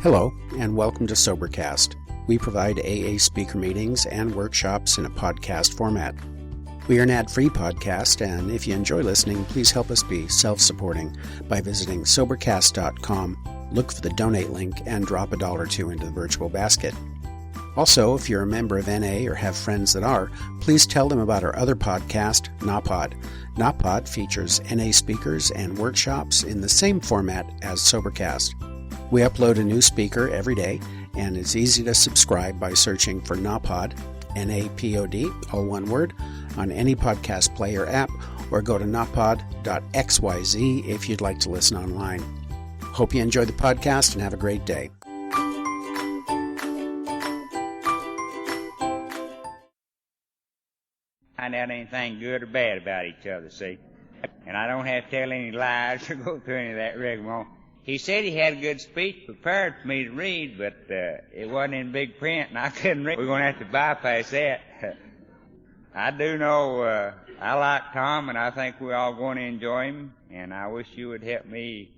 Hello, and welcome to Sobercast. We provide AA speaker meetings and workshops in a podcast format. We are an ad-free podcast, and if you enjoy listening, please help us be self-supporting by visiting Sobercast.com, look for the donate link, and drop $1 or $2 into the virtual basket. Also, if you're a member of NA or have friends that are, please tell them about our other podcast, NAPOD. NAPOD features NA speakers and workshops in the same format as Sobercast. We upload a new speaker every day, and it's easy to subscribe by searching for NAPOD, N-A-P-O-D, all one word, on any podcast player app, or go to napod.xyz if you'd like to listen online. Hope you enjoy the podcast and have a great day. Find out anything good or bad about each other, see? And I don't have to tell any lies or go through any of that rigmarole. He said he had a good speech prepared for me to read, but it wasn't in big print, and I couldn't read. We're going to have to bypass that. I do know I like Tom, and I think we're all going to enjoy him, and I wish you would help me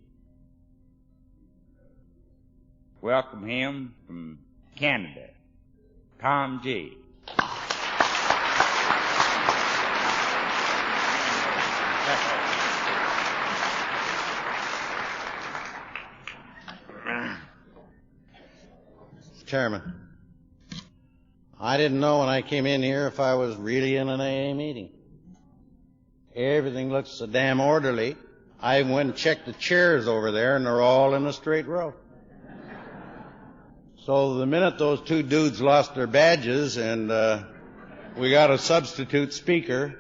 welcome him from Canada, Tom G. Chairman, I didn't know when I came in here if I was really in an AA meeting. Everything looks so damn orderly. I went and checked the chairs over there, and they're all in a straight row. So the minute those two dudes lost their badges and we got a substitute speaker,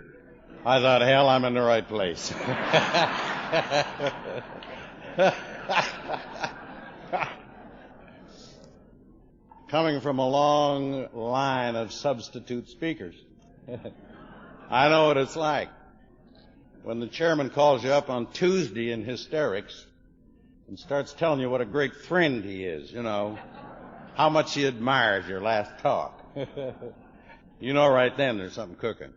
I thought, hell, I'm in the right place. Coming from a long line of substitute speakers, I know what it's like. When the chairman calls you up on Tuesday in hysterics and starts telling you what a great friend he is, you know, how much he admires your last talk. You know right then there's something cooking.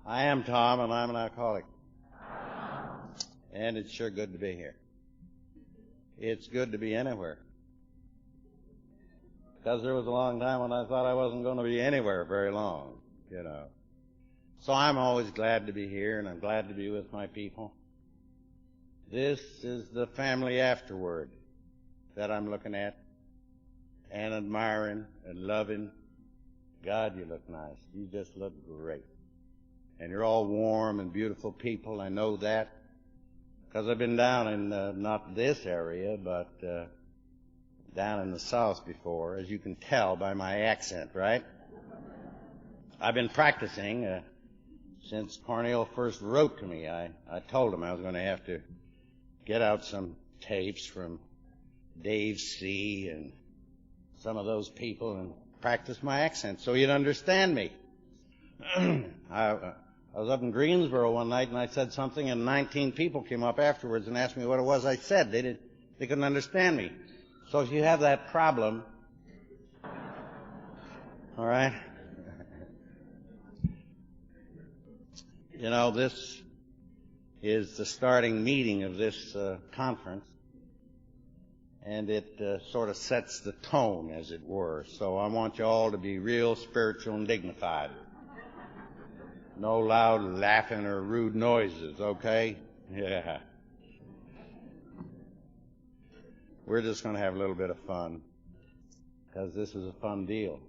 I am Tom, and I'm an alcoholic. And it's sure good to be here. It's good to be anywhere. Because there was a long time when I thought I wasn't going to be anywhere very long, you know. So I'm always glad to be here, and I'm glad to be with my people. This is the family afterward that I'm looking at and admiring and loving. God, you look nice. You just look great. And you're all warm and beautiful people. I know that because I've been down in not this area, but down in the South before, as you can tell by my accent, right? I've been practicing since Cornell first wrote to me. I told him I was going to have to get out some tapes from Dave C. and some of those people and practice my accent so you'd understand me. I was up in Greensboro one night and I said something, and 19 people came up afterwards and asked me what it was I said. They couldn't understand me. So if you have that problem, all right, you know, this is the starting meeting of this conference, and it sort of sets the tone, as it were. So I want you all to be real spiritual and dignified. No loud laughing or rude noises, okay? Yeah. We're just going to have a little bit of fun, because this is a fun deal.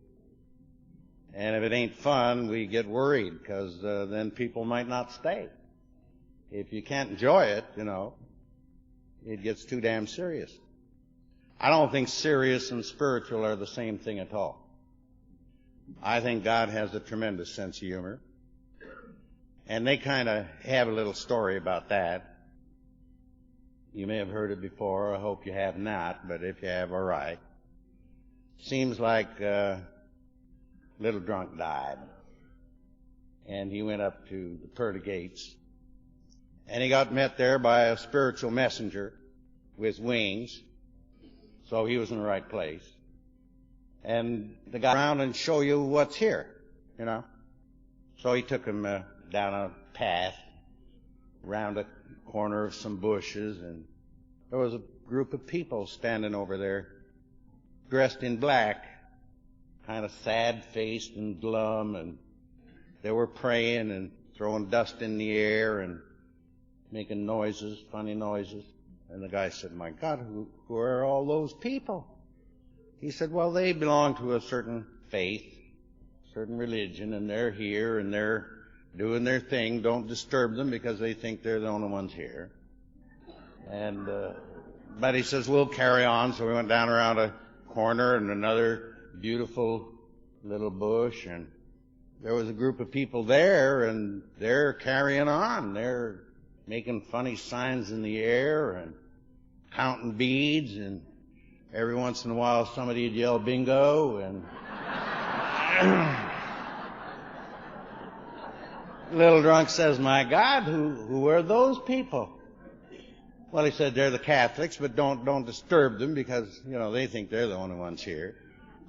And if it ain't fun, we get worried, because then people might not stay. If you can't enjoy it, you know, it gets too damn serious. I don't think serious and spiritual are the same thing at all. I think God has a tremendous sense of humor. And they kind of have a little story about that. You may have heard it before. I hope you have not, but if you have, all right. Seems like little drunk died. And he went up to the pearly gates. And he got met there by a spiritual messenger with wings. So he was in the right place. And the guy around and show you what's here, you know. So he took him down a path, around a corner of some bushes, and there was a group of people standing over there, dressed in black, kind of sad-faced and glum, and they were praying and throwing dust in the air and making noises, funny noises. And the guy said, "My God, who are all those people?" He said, "Well, they belong to a certain faith, certain religion, and they're here and they're doing their thing. Don't disturb them because they think they're the only ones here." And but he says, "We'll carry on." So we went down around a corner and another beautiful little bush, and there was a group of people there, and they're carrying on. They're making funny signs in the air and counting beads, and every once in a while somebody would yell bingo, and Little Drunk says, "My God, who are those people?" Well, he said, "They're the Catholics, but don't disturb them because, they think they're the only ones here.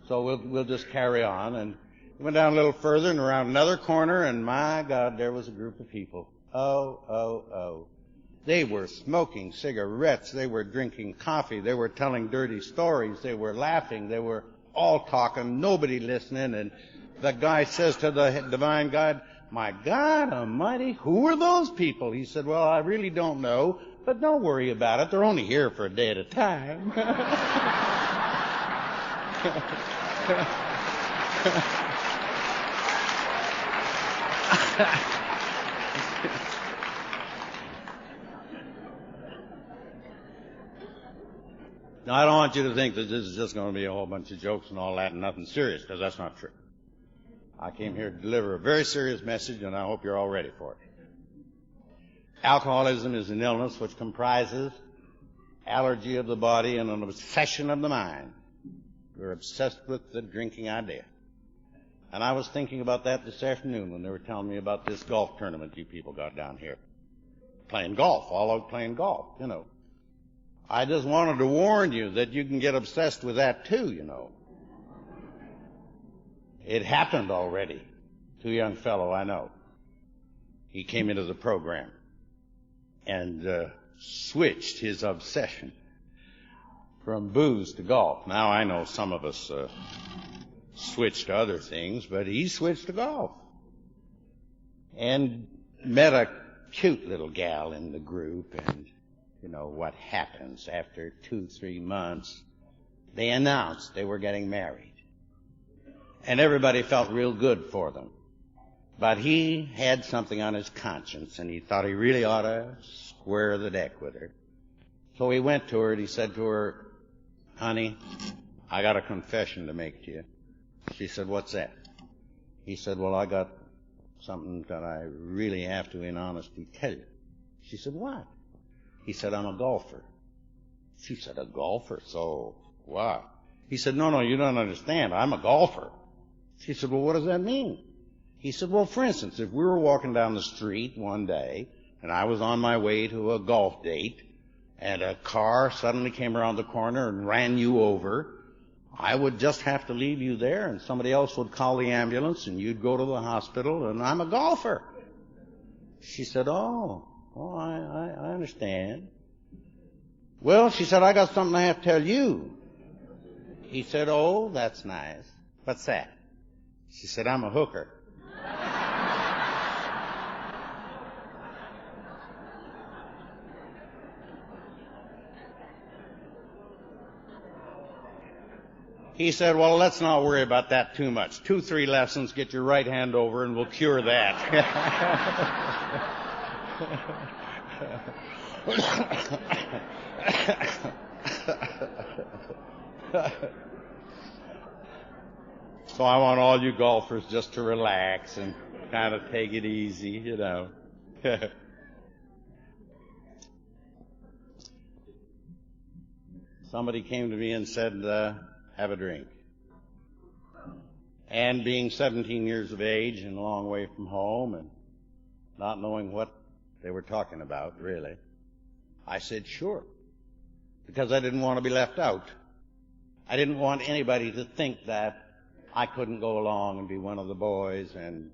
So we'll just carry on." And we went down a little further and around another corner, and my God, there was a group of people. Oh. They were smoking cigarettes. They were drinking coffee. They were telling dirty stories. They were laughing. They were all talking, nobody listening. And the guy says to the divine God, "My God Almighty, who are those people?" He said, "Well, I really don't know, but don't worry about it. They're only here for a day at a time." Now, I don't want you to think that this is just going to be a whole bunch of jokes and all that and nothing serious, because that's not true. I came here to deliver a very serious message, and I hope you're all ready for it. Alcoholism is an illness which comprises allergy of the body and an obsession of the mind. We're obsessed with the drinking idea. And I was thinking about that this afternoon when they were telling me about this golf tournament you people got down here. Playing golf, all out playing golf, I just wanted to warn you that you can get obsessed with that too, It happened already to a young fellow I know. He came into the program and switched his obsession from booze to golf. Now, I know some of us switched to other things, but he switched to golf. And met a cute little gal in the group, and what happens after 2-3 months, they announced they were getting married. And everybody felt real good for them. But he had something on his conscience, and he thought he really ought to square the deck with her. So he went to her and he said to her, "Honey, I got a confession to make to you." She said, "What's that?" He said, "Well, I got something that I really have to, in honesty, tell you." She said, "What?" He said, "I'm a golfer." She said, "A golfer? So what?" He said, No, you don't understand. I'm a golfer." She said, "Well, what does that mean?" He said, "Well, for instance, if we were walking down the street one day and I was on my way to a golf date and a car suddenly came around the corner and ran you over, I would just have to leave you there and somebody else would call the ambulance and you'd go to the hospital, and I'm a golfer." She said, Oh, I understand. "Well," she said, "I got something I have to tell you." He said, "Oh, that's nice. What's that?" She said, "I'm a hooker." He said, "Well, let's not worry about that too much. 2-3 lessons, get your right hand over, and we'll cure that." So I want all you golfers just to relax and kind of take it easy, Somebody came to me and said, "Have a drink." And being 17 years of age and a long way from home and not knowing what they were talking about, really, I said, "Sure," because I didn't want to be left out. I didn't want anybody to think that I couldn't go along and be one of the boys, and,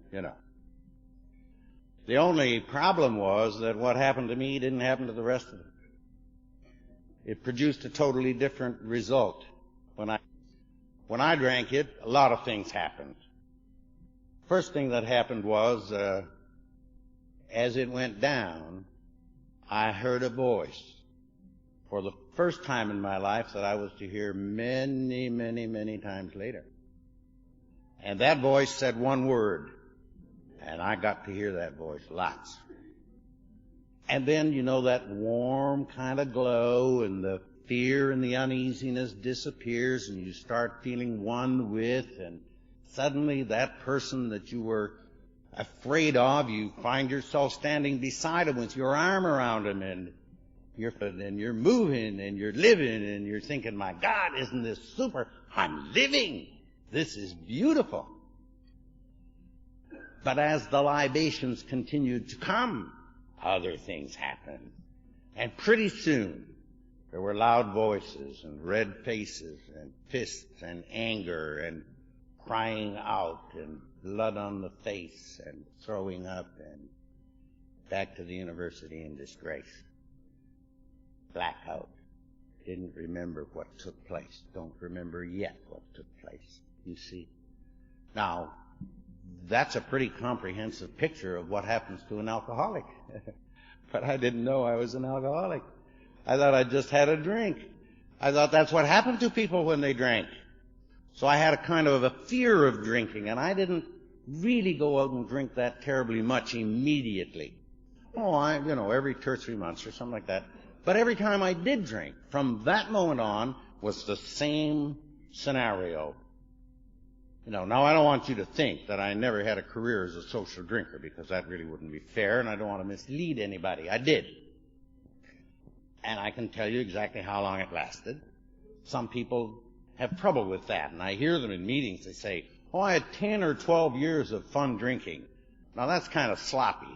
The only problem was that what happened to me didn't happen to the rest of them. it produced a totally different result. When I drank it, a lot of things happened. First thing that happened was, as it went down, I heard a voice for the first time in my life that I was to hear many, many, many times later. And that voice said one word, and I got to hear that voice lots. And then, you know, that warm kind of glow and the fear and the uneasiness disappears and you start feeling one with, and suddenly that person that you were afraid of, you find yourself standing beside him with your arm around him, and you're moving and you're living and you're thinking, my God, isn't this super? I'm living. This is beautiful. But as the libations continued to come, other things happened. And pretty soon, there were loud voices and red faces and fists and anger and crying out and blood on the face and throwing up and back to the university in disgrace. Blackout. Didn't remember what took place. Don't remember yet what took place. You see? Now, that's a pretty comprehensive picture of what happens to an alcoholic. But I didn't know I was an alcoholic. I thought I just had a drink. I thought that's what happened to people when they drank. So I had a kind of a fear of drinking, and I didn't really go out and drink that terribly much immediately. Every 2 or 3 months or something like that. But every time I did drink, from that moment on, was the same scenario. Now I don't want you to think that I never had a career as a social drinker, because that really wouldn't be fair, and I don't want to mislead anybody. I did. And I can tell you exactly how long it lasted. Some people have trouble with that, and I hear them in meetings. They say, I had 10 or 12 years of fun drinking. Now that's kind of sloppy.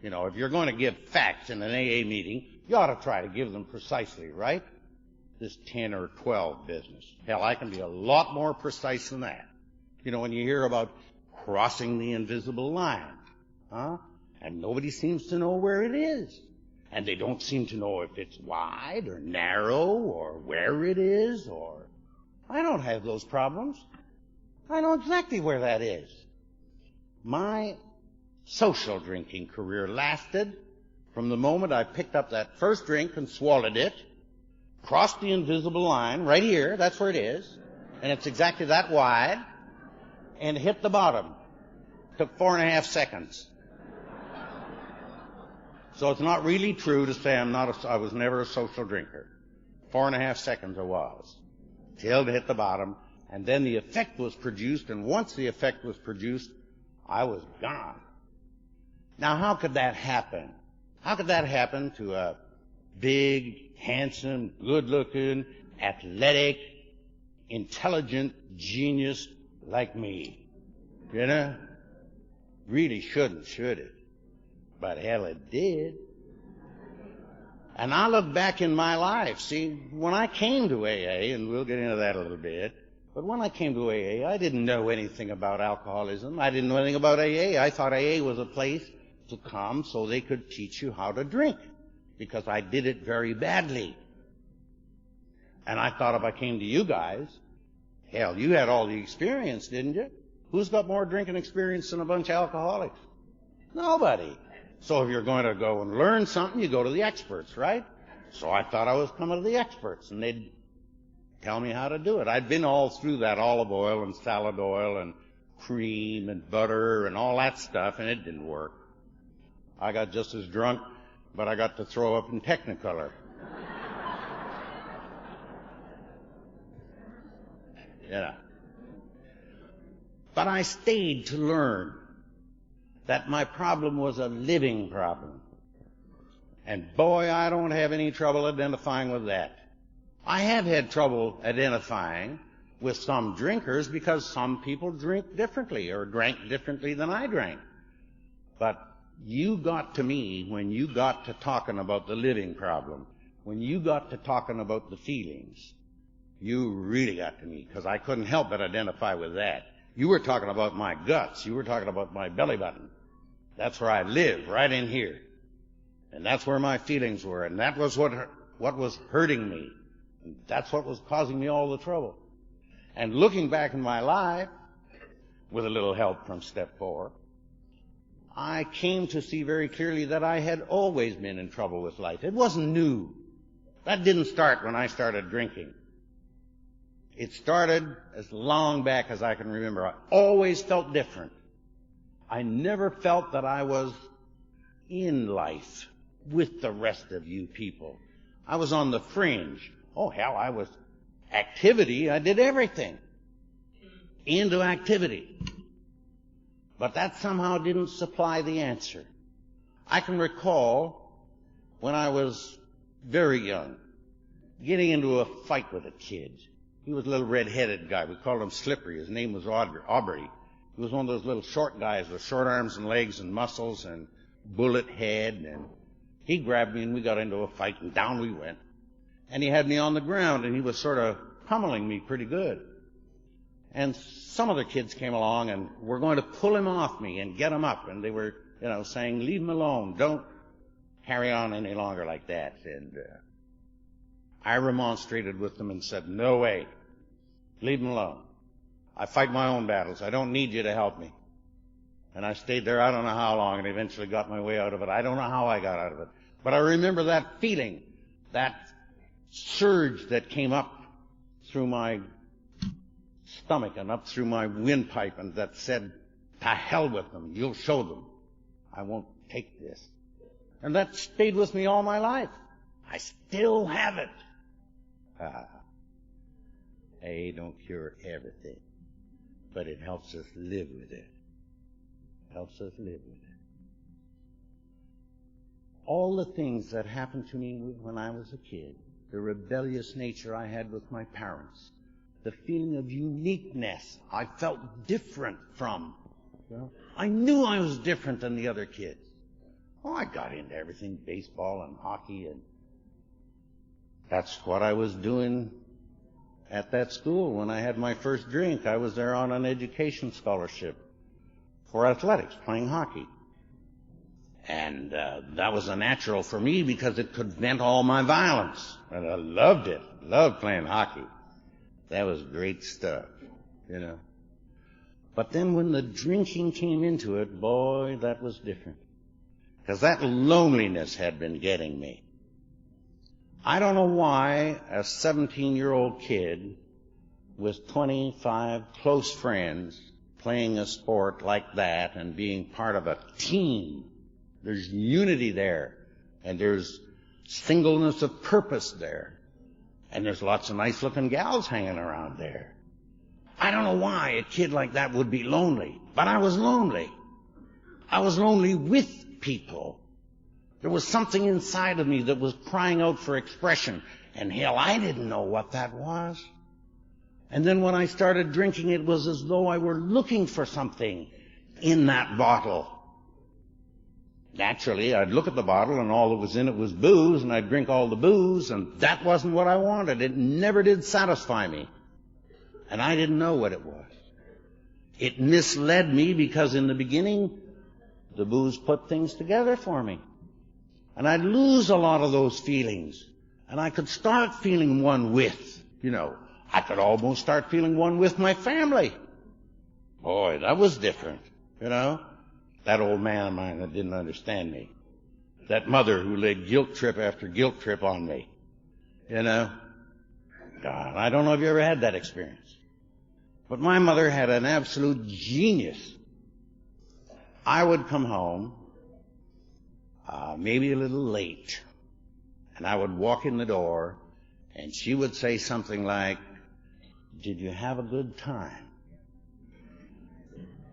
If you're going to give facts in an AA meeting, you ought to try to give them precisely, right? This 10 or 12 business. Hell, I can be a lot more precise than that. When you hear about crossing the invisible line, and nobody seems to know where it is. And they don't seem to know if it's wide or narrow or where it is, or... I don't have those problems. I know exactly where that is. My social drinking career lasted from the moment I picked up that first drink and swallowed it, crossed the invisible line, right here, that's where it is, and it's exactly that wide, and hit the bottom. Took 4.5 seconds. So it's not really true to say I was never a social drinker. 4.5 seconds I was. Till it hit the bottom, and then the effect was produced, and once the effect was produced, I was gone. Now, how could that happen? How could that happen to a big, handsome, good-looking, athletic, intelligent genius like me? Really shouldn't, should it? But hell, it did. And I look back in my life. See, when I came to AA, and we'll get into that a little bit, but when I came to AA, I didn't know anything about alcoholism. I didn't know anything about AA. I thought AA was a place to come so they could teach you how to drink, because I did it very badly. And I thought if I came to you guys, hell, you had all the experience, didn't you? Who's got more drinking experience than a bunch of alcoholics? Nobody. So if you're going to go and learn something, you go to the experts, right? So I thought I was coming to the experts, and they'd tell me how to do it. I'd been all through that olive oil and salad oil and cream and butter and all that stuff, and it didn't work. I got just as drunk, but I got to throw up in Technicolor. But I stayed to learn that my problem was a living problem. And boy, I don't have any trouble identifying with that. I have had trouble identifying with some drinkers because some people drink differently or drank differently than I drank. But you got to me when you got to talking about the living problem, when you got to talking about the feelings. You really got to me, because I couldn't help but identify with that. You were talking about my guts. You were talking about my belly button. That's where I live, right in here. And that's where my feelings were. And that was what what was hurting me. And that's what was causing me all the trouble. And looking back in my life, with a little help from step 4, I came to see very clearly that I had always been in trouble with life. It wasn't new. That didn't start when I started drinking. It started as long back as I can remember. I always felt different. I never felt that I was in life with the rest of you people. I was on the fringe. Oh, hell, I was activity. I did everything. Into activity. But that somehow didn't supply the answer. I can recall when I was very young, getting into a fight with a kid. He was a little red-headed guy. We called him Slippery. His name was Aubrey. He was one of those little short guys with short arms and legs and muscles and bullet head. And he grabbed me and we got into a fight and down we went. And he had me on the ground and he was sort of pummeling me pretty good. And some other kids came along and were going to pull him off me and get him up. And they were, saying, leave him alone. Don't carry on any longer like that. And I remonstrated with them and said, no way. Leave him alone. I fight my own battles. I don't need you to help me. And I stayed there I don't know how long and eventually got my way out of it. I don't know how I got out of it. But I remember that feeling, that surge that came up through my stomach and up through my windpipe and that said, to hell with them. You'll show them. I won't take this. And that stayed with me all my life. I still have it. It don't cure everything, but it helps us live with it. Helps us live with it. All the things that happened to me when I was a kid, the rebellious nature I had with my parents, the feeling of uniqueness I felt different from. I knew I was different than the other kids. Oh, I got into everything, baseball and hockey, and that's what I was doing at that school when I had my first drink. I was there on an education scholarship for athletics, playing hockey. And that was a natural for me because it could vent all my violence. And I loved it. Loved playing hockey. That was great stuff, But then when the drinking came into it, boy, that was different. Because that loneliness had been getting me. I don't know why a 17-year-old kid with 25 close friends playing a sport like that and being part of a team, there's unity there, and there's singleness of purpose there, and there's lots of nice-looking gals hanging around there. I don't know why a kid like that would be lonely, but I was lonely. I was lonely with people. There was something inside of me that was crying out for expression, and hell, I didn't know what that was. And then when I started drinking, it was as though I were looking for something in that bottle. Naturally, I'd look at the bottle and all that was in it was booze, and I'd drink all the booze, and that wasn't what I wanted. It never did satisfy me. And I didn't know what it was. It misled me because in the beginning, the booze put things together for me. And I'd lose a lot of those feelings. And I could start feeling one with, I could almost start feeling one with my family. Boy, that was different, That old man of mine that didn't understand me. That mother who laid guilt trip after guilt trip on me. God, I don't know if you ever had that experience. But my mother had an absolute genius. I would come home, maybe a little late, and I would walk in the door, and she would say something like, "Did you have a good time?"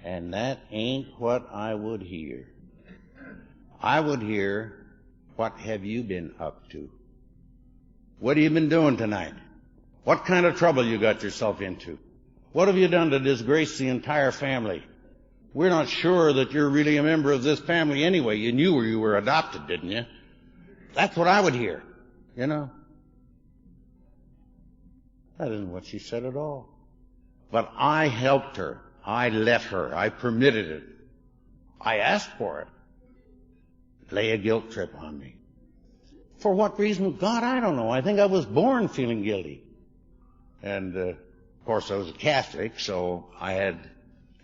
And that ain't what I would hear. I would hear, "What have you been up to? What have you been doing tonight? What kind of trouble you got yourself into? What have you done to disgrace the entire family? We're not sure that you're really a member of this family anyway. You knew you were adopted, didn't you?" That's what I would hear, That isn't what she said at all. But I helped her. I let her. I permitted it. I asked for it. Lay a guilt trip on me. For what reason? God, I don't know. I think I was born feeling guilty. And, of course, I was a Catholic, so I had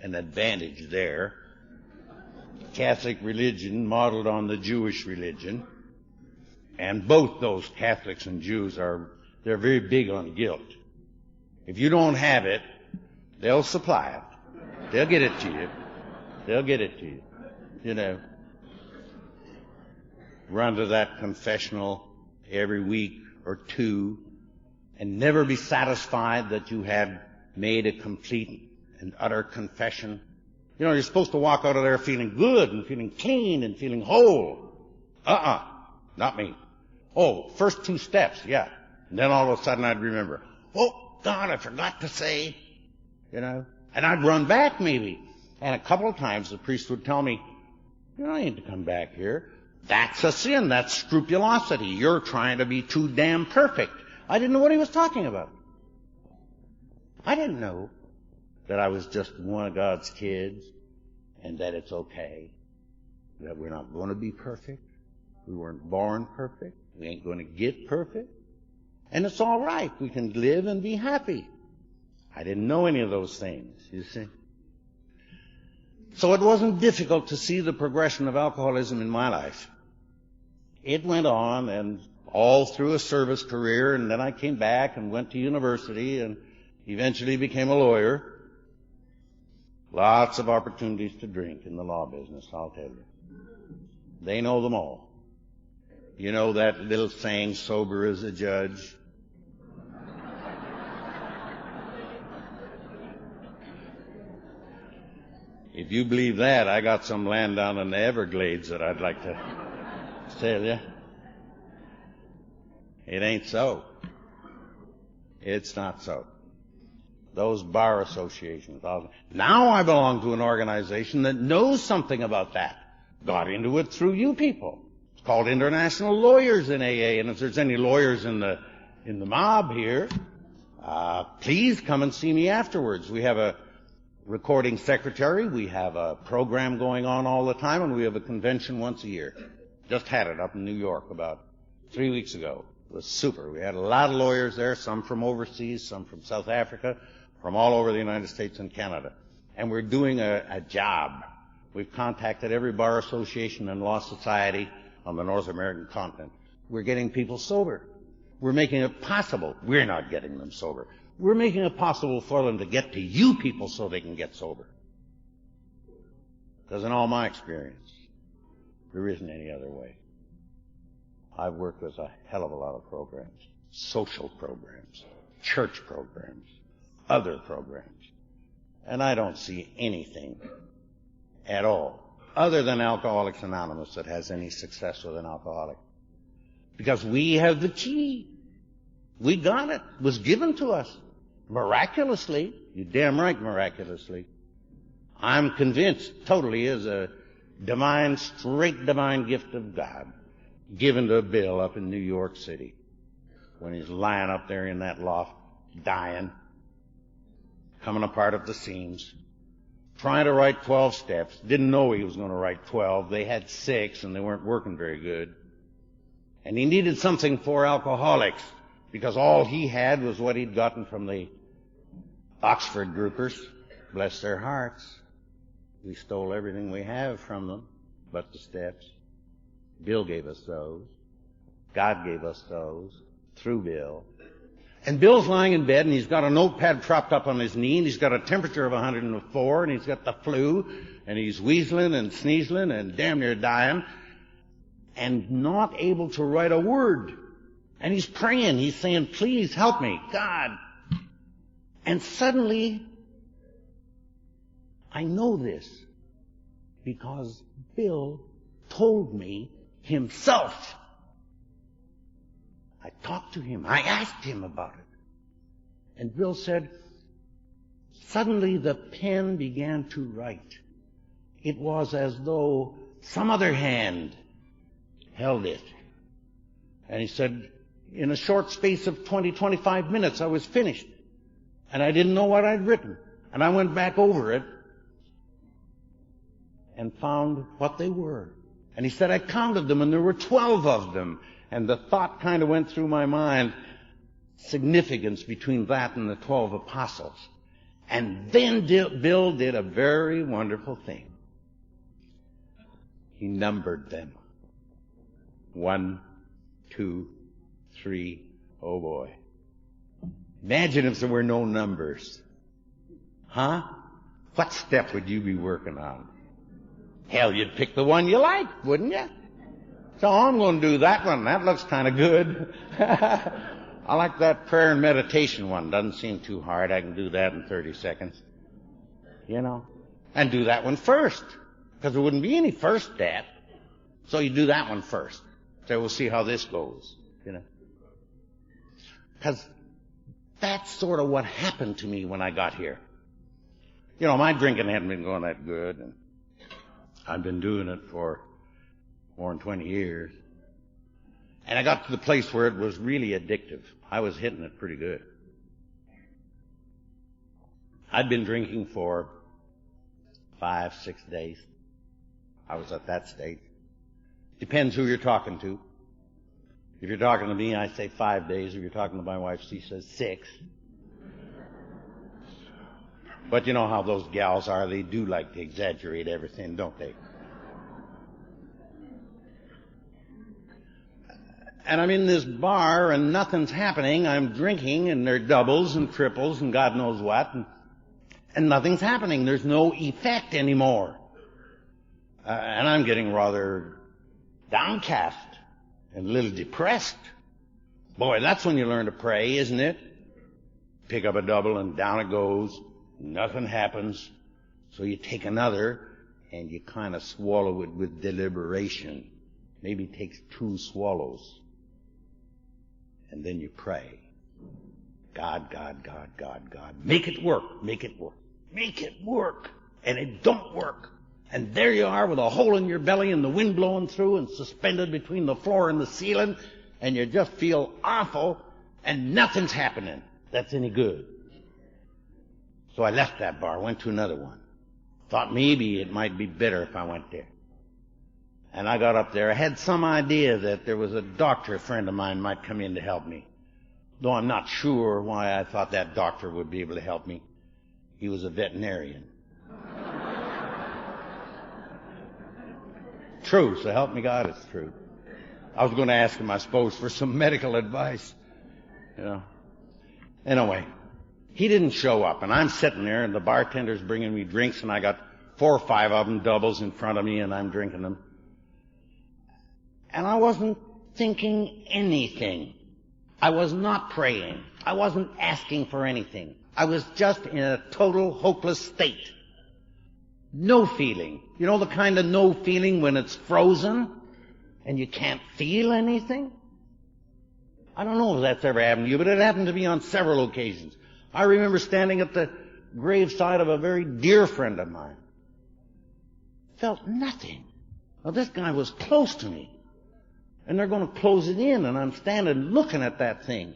an advantage there. Catholic religion modeled on the Jewish religion. And both those Catholics and Jews they're very big on guilt. If you don't have it, they'll supply it. They'll get it to you. They'll get it to you. You know. Run to that confessional every week or two and never be satisfied that you have made a complete and utter confession. You know, you're supposed to walk out of there feeling good and feeling clean and feeling whole. Not me. Oh, first 2 steps, yeah. And then all of a sudden I'd remember, oh, God, I forgot to say, you know. And I'd run back maybe. And a couple of times the priest would tell me, you know, I ain't to come back here. That's a sin. That's scrupulosity. You're trying to be too damn perfect. I didn't know what he was talking about. I didn't know that I was just one of God's kids and that it's okay, that we're not going to be perfect. We weren't born perfect. We ain't going to get perfect. And it's all right. We can live and be happy. I didn't know any of those things, you see. So it wasn't difficult to see the progression of alcoholism in my life. It went on, and all through a service career, and then I came back and went to university and eventually became a lawyer. Lots of opportunities to drink in the law business, I'll tell you. They know them all. You know that little saying, sober as a judge? If you believe that, I got some land down in the Everglades that I'd like to tell you. It ain't so. It's not so. Those bar associations. Now I belong to an organization that knows something about that. Got into it through you people. It's called International Lawyers in AA, and if there's any lawyers in the mob here, please come and see me afterwards. We have a recording secretary. We have a program going on all the time, and we have a convention once a year. Just had it up in New York about 3 weeks ago. It was super. We had a lot of lawyers there, some from overseas, some from South Africa, from all over the United States and Canada. And we're doing a job. We've contacted every bar association and law society on the North American continent. We're getting people sober. We're making it possible. We're not getting them sober. We're making it possible for them to get to you people so they can get sober. Because in all my experience, there isn't any other way. I've worked with a hell of a lot of programs, social programs, church programs, other programs, and I don't see anything at all other than Alcoholics Anonymous that has any success with an alcoholic. Because we have the key. We got it. It was given to us. Miraculously. You're damn right, miraculously. I'm convinced totally is a divine, straight divine gift of God given to Bill up in New York City when he's lying up there in that loft, dying, coming apart at the seams, trying to write 12 steps. Didn't know he was going to write 12. They had 6, and they weren't working very good. And he needed something for alcoholics, because all he had was what he'd gotten from the Oxford groupers. Bless their hearts. We stole everything we have from them but the steps. Bill gave us those. God gave us those through Bill. And Bill's lying in bed, and he's got a notepad propped up on his knee, and he's got a temperature of 104, and he's got the flu, and he's wheezling and sneezling and damn near dying, and not able to write a word. And he's praying. He's saying, please help me, God. And suddenly, I know this because Bill told me himself. I talked to him. I asked him about it. And Bill said, suddenly the pen began to write. It was as though some other hand held it. And he said, in a short space of 25 minutes, I was finished. And I didn't know what I'd written. And I went back over it and found what they were. And he said, I counted them, and there were 12 of them. And the thought kind of went through my mind, significance between that and the 12 apostles. And then Bill did a very wonderful thing. He numbered them. 1, 2, 3, oh boy. Imagine if there were no numbers. Huh? What step would you be working on? Hell, you'd pick the one you liked, wouldn't you? So I'm going to do that one. That looks kind of good. I like that prayer and meditation one. Doesn't seem too hard. I can do that in 30 seconds. You know? And do that one first. Because there wouldn't be any first step. So you do that one first. So we'll see how this goes. You know? Because that's sort of what happened to me when I got here. You know, my drinking hadn't been going that good. And I've been doing it for more than 20 years. And I got to the place where it was really addictive. I was hitting it pretty good. I'd been drinking for 5, 6 days. I was at that state. Depends who you're talking to. If you're talking to me, I say 5 days. If you're talking to my wife, she says 6. But you know how those gals are. They do like to exaggerate everything, don't they? And I'm in this bar and nothing's happening. I'm drinking and there are doubles and triples and God knows what. And nothing's happening. There's no effect anymore. And I'm getting rather downcast and a little depressed. Boy, that's when you learn to pray, isn't it? Pick up a double and down it goes. Nothing happens. So you take another and you kind of swallow it with deliberation. Maybe it takes 2 swallows. And then you pray. God, God, God, God, God. Make it work. Make it work. Make it work. And it don't work. And there you are with a hole in your belly and the wind blowing through and suspended between the floor and the ceiling. And you just feel awful and nothing's happening that's any good. So I left that bar, went to another one. Thought maybe it might be better if I went there. And I got up there. I had some idea that there was a doctor friend of mine might come in to help me. Though I'm not sure why I thought that doctor would be able to help me. He was a veterinarian. True, so help me God, it's true. I was going to ask him, I suppose, for some medical advice. You know. Anyway, he didn't show up, and I'm sitting there, and the bartender's bringing me drinks, and I got 4 or 5 of them, doubles in front of me, and I'm drinking them. And I wasn't thinking anything. I was not praying. I wasn't asking for anything. I was just in a total hopeless state. No feeling. You know the kind of no feeling when it's frozen and you can't feel anything? I don't know if that's ever happened to you, but it happened to me on several occasions. I remember standing at the graveside of a very dear friend of mine. Felt nothing. Well, this guy was close to me. And they're going to close it in, and I'm standing looking at that thing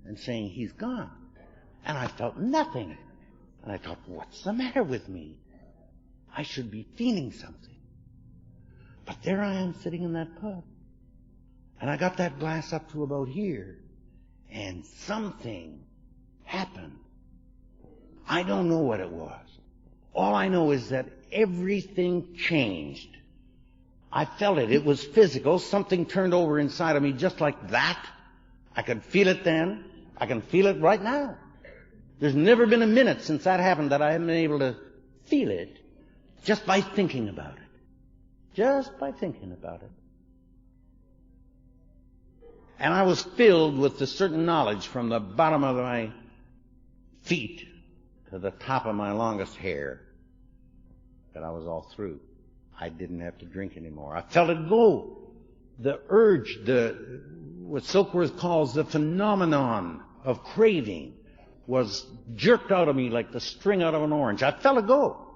and saying, he's gone. And I felt nothing. And I thought, what's the matter with me? I should be feeling something. But there I am sitting in that pub. And I got that glass up to about here. And something happened. I don't know what it was. All I know is that everything changed. I felt it. It was physical. Something turned over inside of me just like that. I could feel it then. I can feel it right now. There's never been a minute since that happened that I haven't been able to feel it just by thinking about it. Just by thinking about it. And I was filled with the certain knowledge from the bottom of my feet to the top of my longest hair that I was all through. I didn't have to drink anymore. I felt it go. The urge, what Silkworth calls the phenomenon of craving, was jerked out of me like the string out of an orange. I felt it go.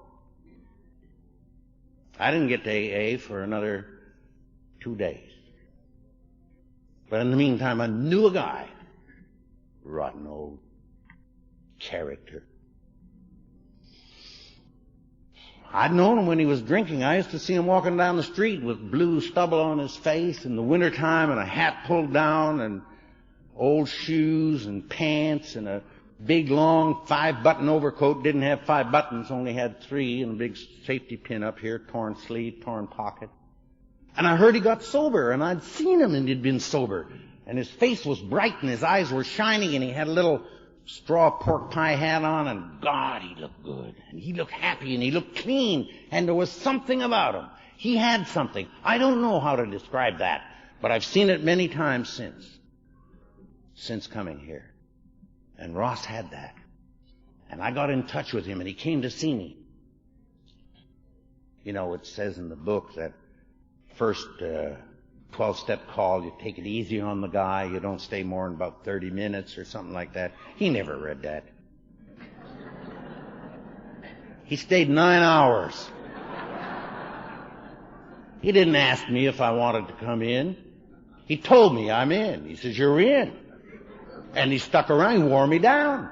I didn't get to AA for another 2 days. But in the meantime, I knew a guy. Rotten old character. I'd known him when he was drinking. I used to see him walking down the street with blue stubble on his face in the wintertime and a hat pulled down and old shoes and pants and a big long 5-button overcoat. Didn't have 5 buttons, only had 3, and a big safety pin up here, torn sleeve, torn pocket. And I heard he got sober, and I'd seen him and he'd been sober. And his face was bright and his eyes were shining and he had a little straw pork pie hat on, and God, he looked good. And he looked happy and he looked clean, and there was something about him. He had something. I don't know how to describe that, but I've seen it many times since coming here. And Ross had that. And I got in touch with him and he came to see me. You know, it says in the book that first 12-step call, you take it easy on the guy, you don't stay more than about 30 minutes or something like that. He never read that. He stayed 9 hours. He didn't ask me if I wanted to come in. He told me I'm in. He says, you're in. And he stuck around, he wore me down.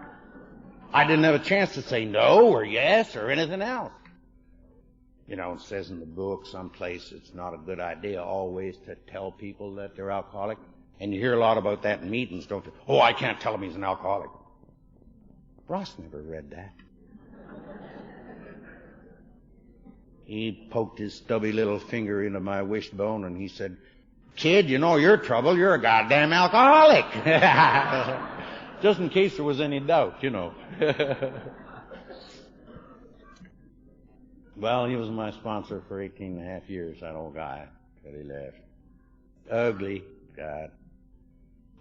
I didn't have a chance to say no or yes or anything else. You know, it says in the book someplace it's not a good idea always to tell people that they're alcoholic. And you hear a lot about that in meetings, don't you? Oh, I can't tell him he's an alcoholic. Ross never read that. He poked his stubby little finger into my wishbone and he said, kid, you know your trouble. You're a goddamn alcoholic. Just in case there was any doubt, you know. Well, he was my sponsor for 18 and a half years, that old guy, till he left. Ugly, God.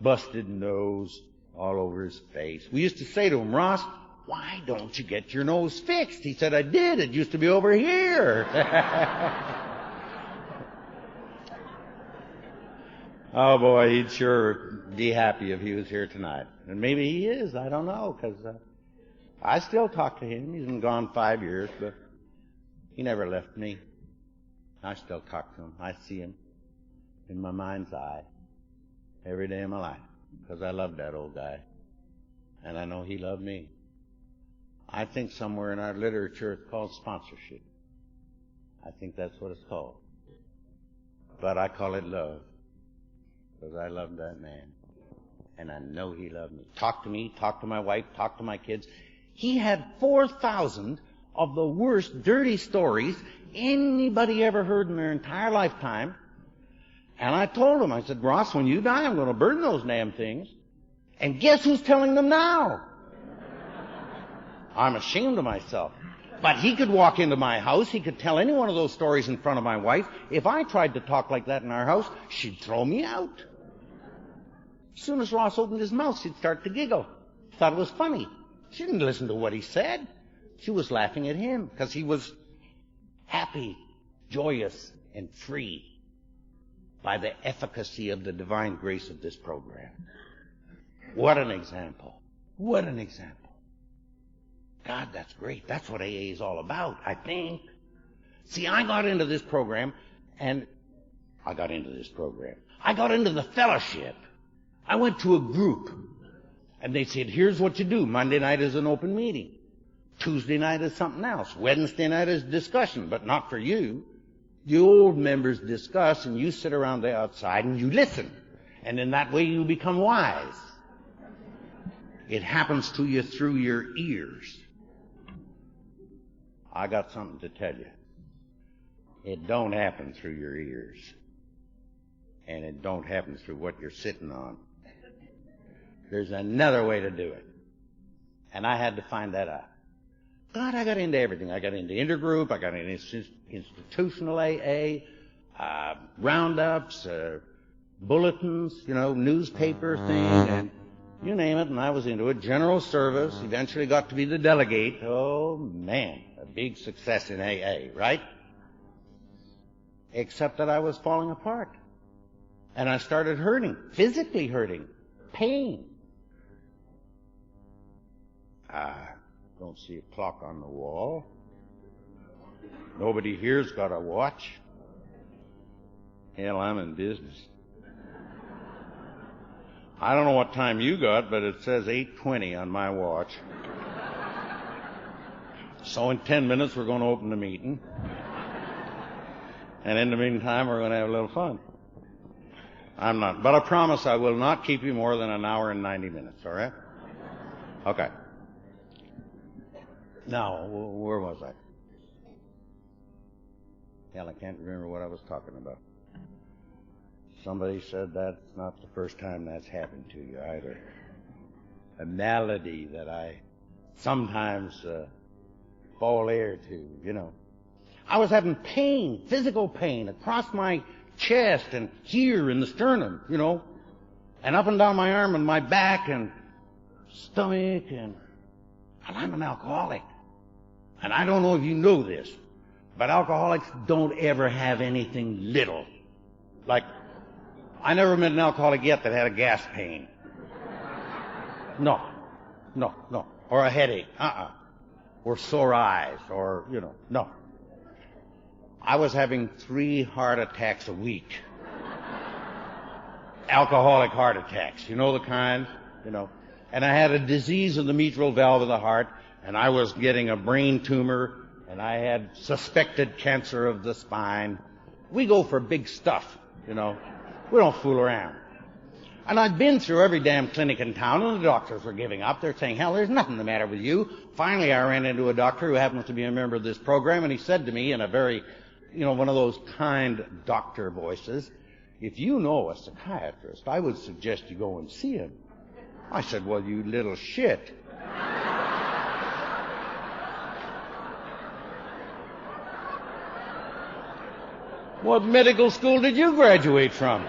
Busted nose all over his face. We used to say to him, Ross, why don't you get your nose fixed? He said, I did. It used to be over here. Oh, boy, he'd sure be happy if he was here tonight. And maybe he is. I don't know, because I still talk to him. He's been gone 5 years, but he never left me. I still talk to him. I see him in my mind's eye every day of my life, because I love that old guy. And I know he loved me. I think somewhere in our literature it's called sponsorship. I think that's what it's called. But I call it love, because I love that man. And I know he loved me. Talk to me, talk to my wife, talk to my kids. He had 4,000 of the worst dirty stories anybody ever heard in their entire lifetime. And I told him, I said, Ross, when you die, I'm going to burn those damn things. And guess who's telling them now? I'm ashamed of myself. But he could walk into my house. He could tell any one of those stories in front of my wife. If I tried to talk like that in our house, she'd throw me out. As soon as Ross opened his mouth, she'd start to giggle. Thought it was funny. She didn't listen to what he said. She was laughing at him because he was happy, joyous, and free by the efficacy of the divine grace of this program. What an example. What an example. God, that's great. That's what AA is all about, I think. See, I got into this program, I got into the fellowship. I went to a group, and they said, here's what you do. Monday night is an open meeting. Tuesday night is something else. Wednesday night is discussion, but not for you. You old members discuss, and you sit around the outside, and you listen. And in that way, you become wise. It happens to you through your ears. I got something to tell you. It don't happen through your ears. And it don't happen through what you're sitting on. There's another way to do it. And I had to find that out. God, I got into everything. I got into intergroup. I got into institutional AA, roundups, bulletins, newspaper thing, and you name it, and I was into it. General service, eventually got to be the delegate. Oh, man, a big success in AA, right? Except that I was falling apart. And I started hurting, physically hurting, pain. Don't see a clock on the wall. Nobody here's got a watch. Hell, I'm in business. I don't know what time you got, but it says 8:20 on my watch. So in 10 minutes, we're going to open the meeting. And in the meantime, we're going to have a little fun. I'm not. But I promise I will not keep you more than an hour and 90 minutes, all right? Okay. Now, where was I? Hell, I can't remember what I was talking about. Somebody said that's not the first time that's happened to you either. A malady that I sometimes fall heir to, you know. I was having pain, physical pain, across my chest and here in the sternum, you know, and up and down my arm and my back and stomach, and I'm an alcoholic. And I don't know if you know this, but alcoholics don't ever have anything little. Like, I never met an alcoholic yet that had a gas pain. No. Or a headache. Or sore eyes, or, you know, no. I was having 3 heart attacks a week. Alcoholic heart attacks. You know the kind? You know. And I had a disease of the mitral valve of the heart, and I was getting a brain tumor, and I had suspected cancer of the spine. We go for big stuff, you know. We don't fool around. And I'd been through every damn clinic in town, and the doctors were giving up. They're saying, hell, there's nothing the matter with you. Finally, I ran into a doctor who happens to be a member of this program, and he said to me in a very, you know, one of those kind doctor voices, if you know a psychiatrist, I would suggest you go and see him. I said, well, you little shit. What medical school did you graduate from?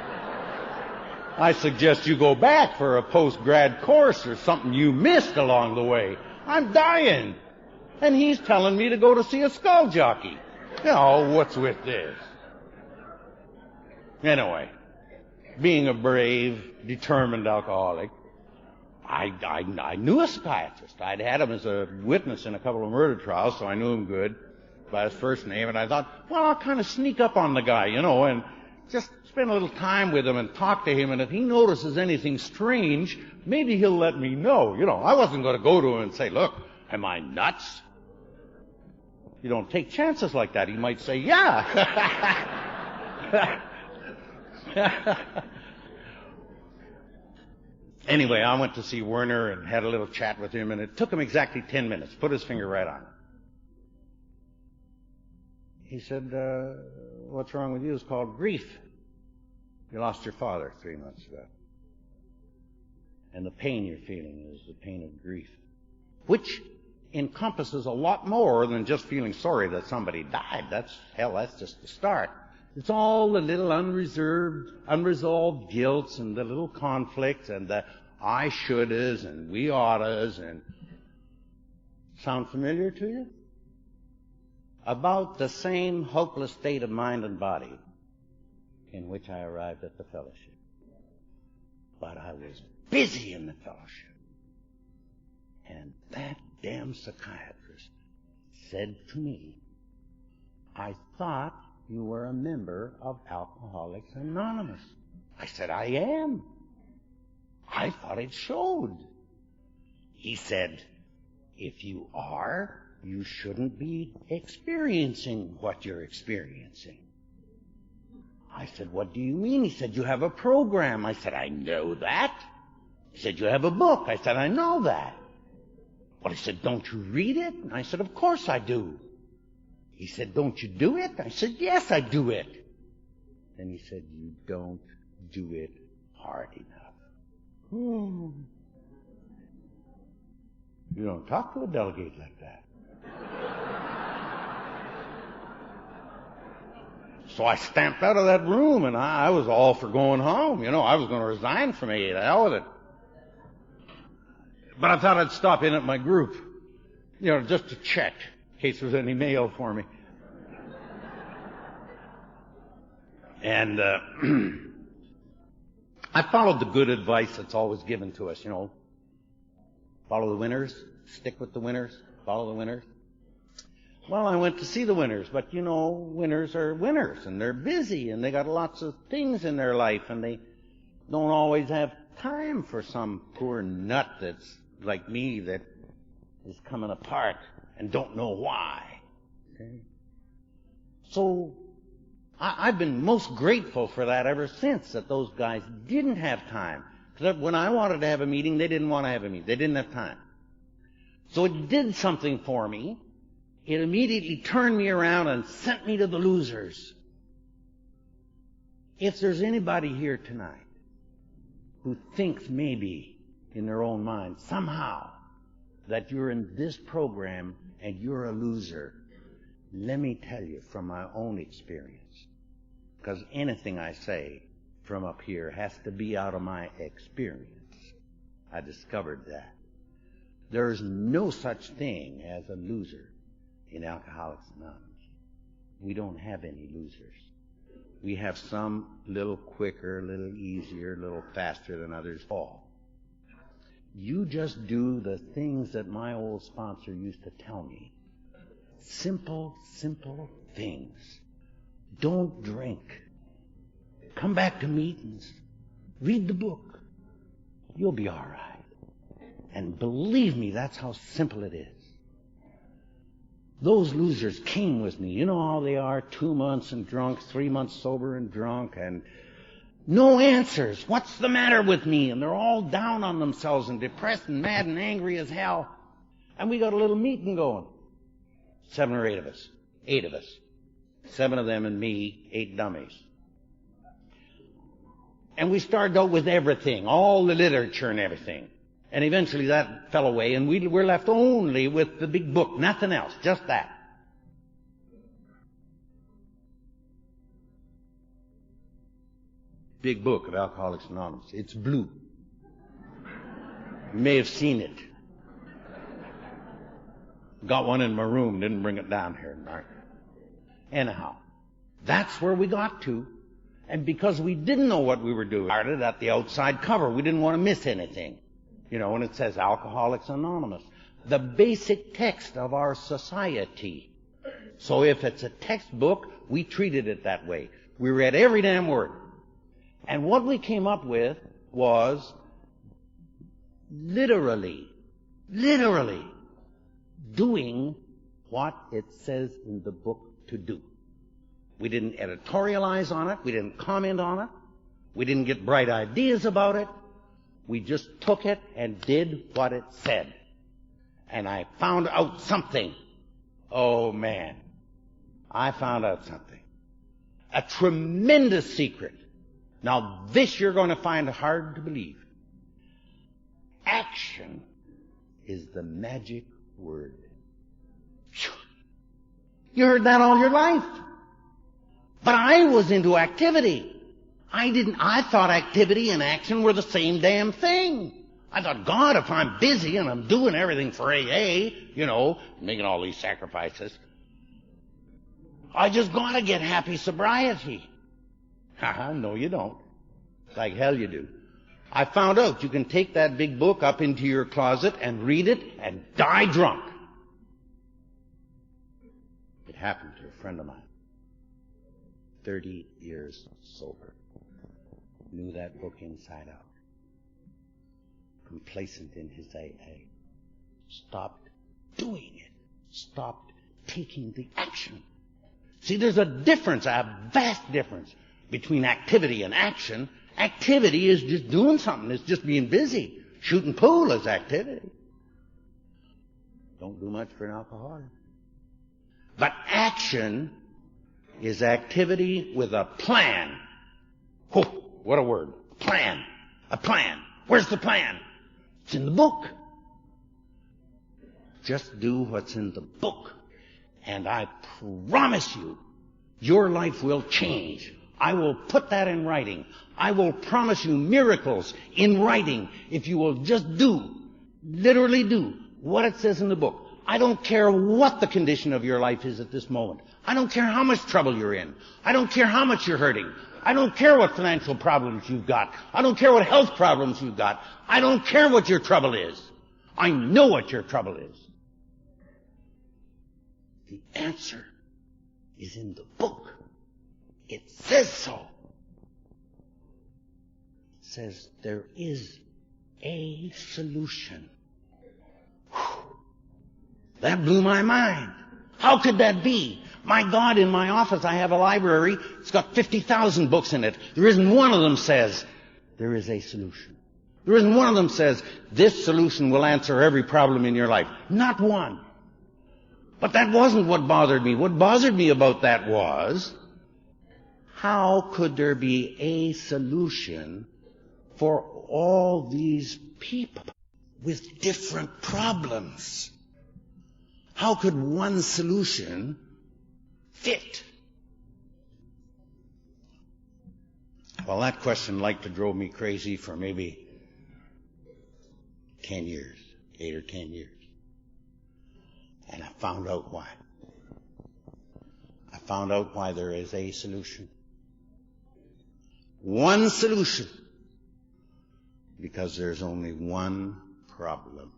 I suggest you go back for a post-grad course or something you missed along the way. I'm dying. And he's telling me to go to see a skull jockey. Oh, what's with this? Anyway, being a brave, determined alcoholic, I knew a psychiatrist. I'd had him as a witness in a couple of murder trials, so I knew him good by his first name. And I thought, well, I'll kind of sneak up on the guy, you know, and just spend a little time with him and talk to him. And if he notices anything strange, maybe he'll let me know. You know, I wasn't going to go to him and say, look, am I nuts? You don't take chances like that. He might say, yeah. Anyway, I went to see Werner and had a little chat with him, and it took him exactly 10 minutes. Put his finger right on it. He said, what's wrong with you is called grief. You lost your father 3 months ago. And the pain you're feeling is the pain of grief, which encompasses a lot more than just feeling sorry that somebody died. That's just the start. It's all the little unresolved guilts and the little conflicts and the I shouldas and we oughtas and... Sound familiar to you? About the same hopeless state of mind and body in which I arrived at the fellowship. But I was busy in the fellowship. And that damn psychiatrist said to me, I thought you were a member of Alcoholics Anonymous. I said, I am. I thought it showed. He said, if you are, you shouldn't be experiencing what you're experiencing. I said, what do you mean? He said, you have a program. I said, I know that. He said, you have a book. I said, I know that. Well, he said, don't you read it? And I said, of course I do. He said, don't you do it? I said, yes, I do it. Then he said, you don't do it hard enough. You don't talk to a delegate like that. So I stamped out of that room, and I was all for going home. You know, I was going to resign from AA. The hell with it. But I thought I'd stop in at my group, you know, just to check in case there was any mail for me. And I followed the good advice that's always given to us, you know. Follow the winners, stick with the winners, follow the winners. Well, I went to see the winners, but you know, winners are winners, and they're busy, and they got lots of things in their life, and they don't always have time for some poor nut that's like me that is coming apart and don't know why. Okay? So I've been most grateful for that ever since, that those guys didn't have time. Because when I wanted to have a meeting, they didn't want to have a meeting. They didn't have time. So it did something for me. It immediately turned me around and sent me to the losers. If there's anybody here tonight who thinks maybe in their own mind somehow that you're in this program and you're a loser, let me tell you from my own experience, because anything I say from up here has to be out of my experience. I discovered that. There's no such thing as a loser in Alcoholics Anonymous. We don't have any losers. We have some a little quicker, a little easier, a little faster than others fall. You just do the things that my old sponsor used to tell me. Simple, simple things. Don't drink. Come back to meetings. Read the book. You'll be all right. And believe me, that's how simple it is. Those losers came with me. You know how they are, 2 months and drunk, 3 months sober and drunk, and no answers. What's the matter with me? And they're all down on themselves and depressed and mad and angry as hell. And we got a little meeting going. 7 or 8 of us. 8 of us. 7 of them and me, 8 dummies. And we started out with everything, all the literature and everything. And eventually that fell away, and we were left only with the big book, nothing else, just that. Big book of Alcoholics Anonymous. It's blue. You may have seen it. Got one in my room, didn't bring it down here. Anyhow, that's where we got to. And because we didn't know what we were doing, we started at the outside cover. We didn't want to miss anything. You know, when it says Alcoholics Anonymous, the basic text of our society. So if it's a textbook, we treated it that way. We read every damn word. And what we came up with was literally doing what it says in the book to do. We didn't editorialize on it. We didn't comment on it. We didn't get bright ideas about it. We just took it and did what it said. And I found out something. Oh, man. I found out something. A tremendous secret. Now, this you're going to find hard to believe. Action is the magic word. You heard that all your life. But I was into activity. I thought activity and action were the same damn thing. I thought, God, if I'm busy and I'm doing everything for AA, you know, making all these sacrifices, I just gotta get happy sobriety. No, you don't. Like hell you do. I found out you can take that big book up into your closet and read it and die drunk. It happened to a friend of mine. 30 years sober. Knew that book inside out. Complacent in his AA. Stopped doing it. Stopped taking the action. See, there's a difference, a vast difference between activity and action. Activity is just doing something. It's just being busy. Shooting pool is activity. Don't do much for an alcoholic. But action is activity with a plan. Oh, what a word. Plan. A plan. Where's the plan? It's in the book. Just do what's in the book. And I promise you, your life will change. I will put that in writing. I will promise you miracles in writing if you will just do, literally do, what it says in the book. I don't care what the condition of your life is at this moment. I don't care how much trouble you're in. I don't care how much you're hurting. I don't care what financial problems you've got. I don't care what health problems you've got. I don't care what your trouble is. I know what your trouble is. The answer is in the book. It says so. It says there is a solution. Whew. That blew my mind. How could that be? My God, in my office I have a library. It's got 50,000 books in it. There isn't one of them says there is a solution. There isn't one of them says this solution will answer every problem in your life. Not one. But that wasn't what bothered me. What bothered me about that was, how could there be a solution for all these people with different problems? How could one solution fit? Well, that question liked to drove me crazy for maybe 10 years, 8 or 10 years. And I found out why. I found out why there is a solution. One solution. Because there's only one problem.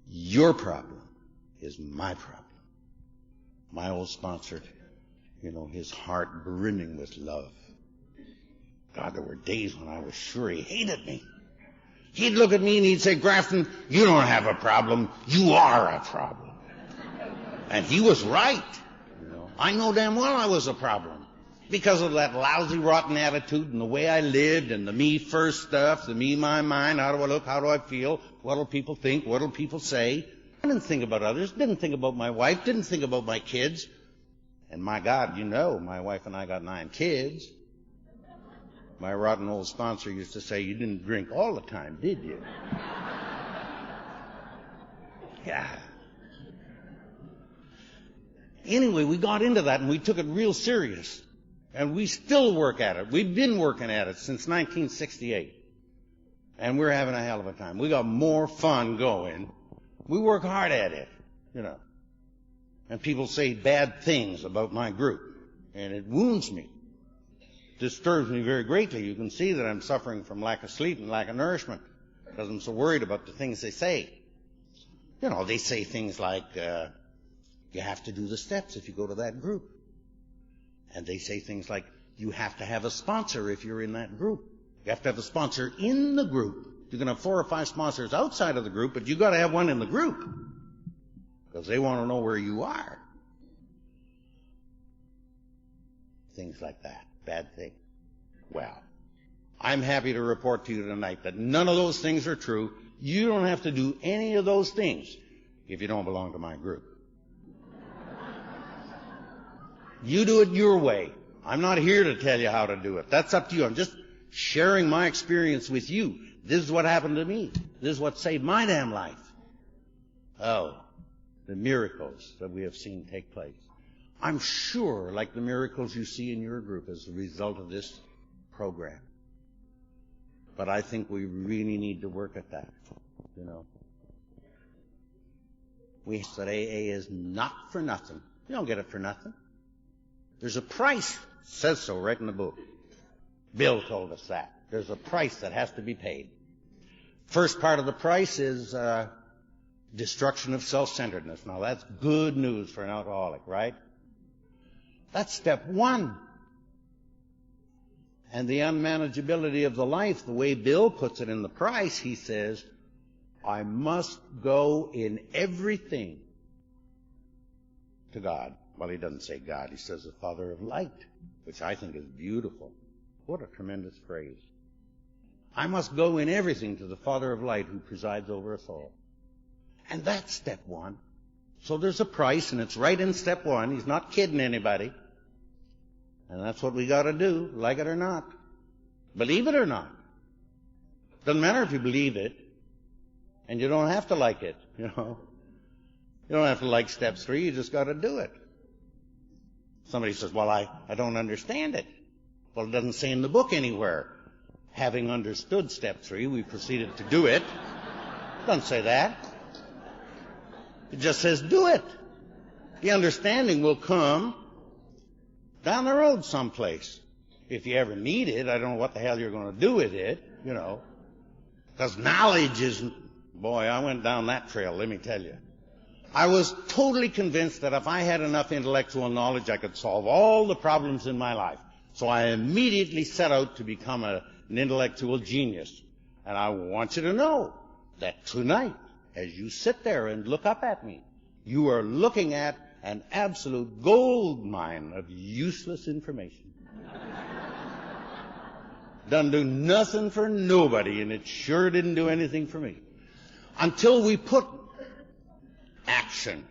Your problem is my problem. My old sponsor, his heart brimming with love. God, there were days when I was sure he hated me. He'd look at me and he'd say, Grafton, you don't have a problem. You are a problem. And he was right. I know damn well I was a problem. Because of that lousy, rotten attitude and the way I lived and the me first stuff, the me, my mind, how do I look, how do I feel, what'll people think, what'll people say. I didn't think about others, didn't think about my wife, didn't think about my kids. And my God, my wife and I got 9 kids. My rotten old sponsor used to say, you didn't drink all the time, did you? Yeah. Anyway, we got into that and we took it real serious. And we still work at it. We've been working at it since 1968. And we're having a hell of a time. We got more fun going. We work hard at it, And people say bad things about my group. And it wounds me. Disturbs me very greatly. You can see that I'm suffering from lack of sleep and lack of nourishment because I'm so worried about the things they say. They say things like, you have to do the steps if you go to that group. And they say things like, you have to have a sponsor if you're in that group. You have to have a sponsor in the group. You can have 4 or 5 sponsors outside of the group, but you got to have one in the group because they want to know where you are. Things like that. Bad thing. Well, I'm happy to report to you tonight that none of those things are true. You don't have to do any of those things if you don't belong to my group. You do it your way. I'm not here to tell you how to do it. That's up to you. I'm just sharing my experience with you. This is what happened to me. This is what saved my damn life. Oh, the miracles that we have seen take place. I'm sure, like the miracles you see in your group as a result of this program. But I think we really need to work at that, We said AA is not for nothing. You don't get it for nothing. There's a price. It says so right in the book. Bill told us that. There's a price that has to be paid. First part of the price is destruction of self-centeredness. Now that's good news for an alcoholic, right? That's step 1. And the unmanageability of the life, the way Bill puts it in the price, he says, I must go in everything to God. Well, he doesn't say God. He says the Father of light, which I think is beautiful. What a tremendous phrase. I must go in everything to the Father of light who presides over us all. And that's step 1. So there's a price, and it's right in step 1. He's not kidding anybody. And that's what we got to do, like it or not. Believe it or not. Doesn't matter if you believe it, and you don't have to like it, You don't have to like step 3, you just got to do it. Somebody says, well, I don't understand it. Well, it doesn't say in the book anywhere. Having understood step 3, we proceeded to do it. It doesn't say that. It just says do it. The understanding will come down the road someplace. If you ever need it, I don't know what the hell you're going to do with it, Because knowledge is, boy, I went down that trail, let me tell you. I was totally convinced that if I had enough intellectual knowledge, I could solve all the problems in my life. So I immediately set out to become an intellectual genius. And I want you to know that tonight, as you sit there and look up at me, You are looking at an absolute gold mine of useless information. Doesn't do nothing for nobody, and it sure didn't do anything for me. Until we put action.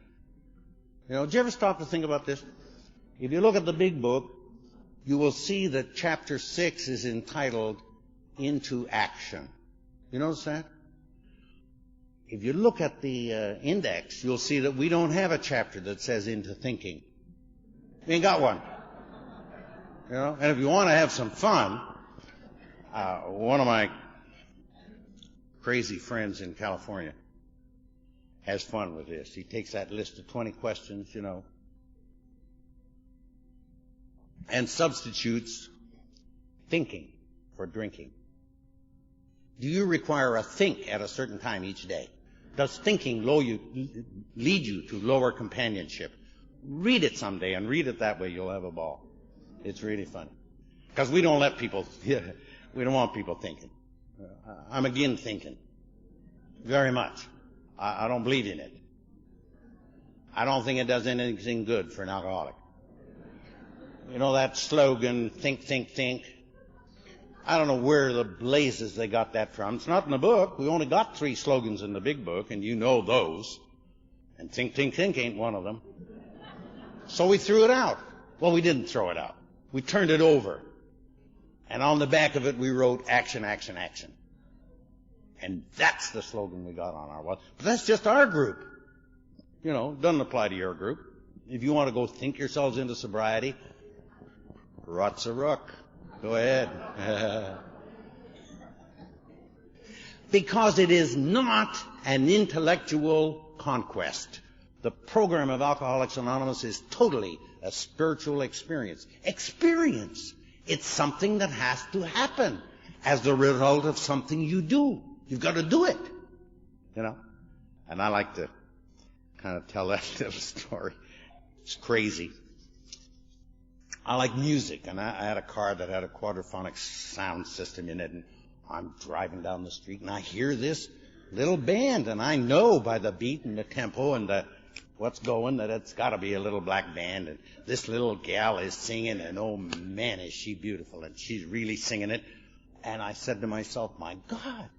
You know, did you ever stop to think about this? If you look at the big book, you will see that chapter 6 is entitled Into Action. You notice that? If you look at the index, you'll see that we don't have a chapter that says Into Thinking. We ain't got one. You know, and if you want to have some fun, one of my crazy friends in California has fun with this. He takes that list of 20 questions, you know, and substitutes thinking for drinking. Do you require a think at a certain time each day? Does thinking lead you to lower companionship? Read it someday, and read it that way. You'll have a ball. It's really funny. Because we don't let people, we don't want people thinking. I'm again thinking. Very much. I don't believe in it. I don't think it does anything good for an alcoholic. You know that slogan, think, think, think? I don't know where the blazes they got that from. It's not in the book. We only got 3 slogans in the big book, and you know those. And think, think, think ain't one of them. So we threw it out. Well, we didn't throw it out. We turned it over. And on the back of it, we wrote action, action, action. And that's the slogan we got on our wall. But that's just our group. You know, doesn't apply to your group. If you want to go think yourselves into sobriety, rot's a rook. Go ahead. Because it is not an intellectual conquest. The program of Alcoholics Anonymous is totally a spiritual experience. Experience. It's something that has to happen as the result of something you do. You've got to do it. You know? And I like to kind of tell that little story. It's crazy. I like music, and I had a car that had a quadraphonic sound system in it, and I'm driving down the street, and I hear this little band, and I know by the beat and the tempo and the what's going that it's got to be a little black band, and this little gal is singing, and oh man, is she beautiful, and she's really singing it. And I said to myself, my God,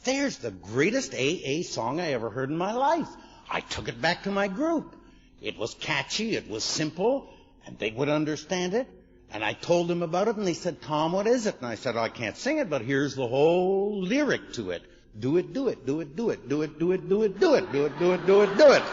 there's the greatest AA song I ever heard in my life. I took it back to my group. It was catchy, it was simple, and they would understand it. And I told them about it, and they said, Tom, what is it? And I said, I can't sing it, but here's the whole lyric to it. Do it, do it, do it, do it, do it, do it, do it, do it, do it, do it, do it, do it.